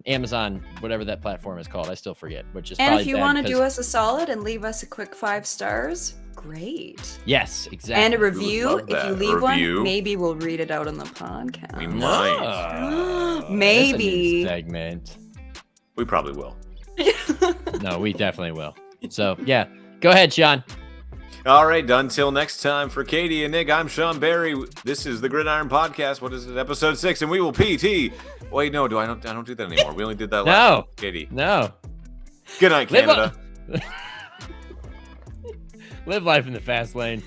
Amazon, whatever that platform is called. I still forget. And if you want to do us a solid and leave us a quick 5 stars, great. Yes, exactly. And a review. If you leave one, maybe we'll read it out on the podcast. We might. Maybe. Segment. We probably will. No, we definitely will. So, yeah. Go ahead, Sean. All right. Until next time, for Katie and Nick, I'm Sean Berry. This is the Gridiron Podcast. What is it? Episode 6, and we will PT. Wait, no, I don't do that anymore. We only did that last week, Katie. No. Good night, Canada. Live life in the fast lane.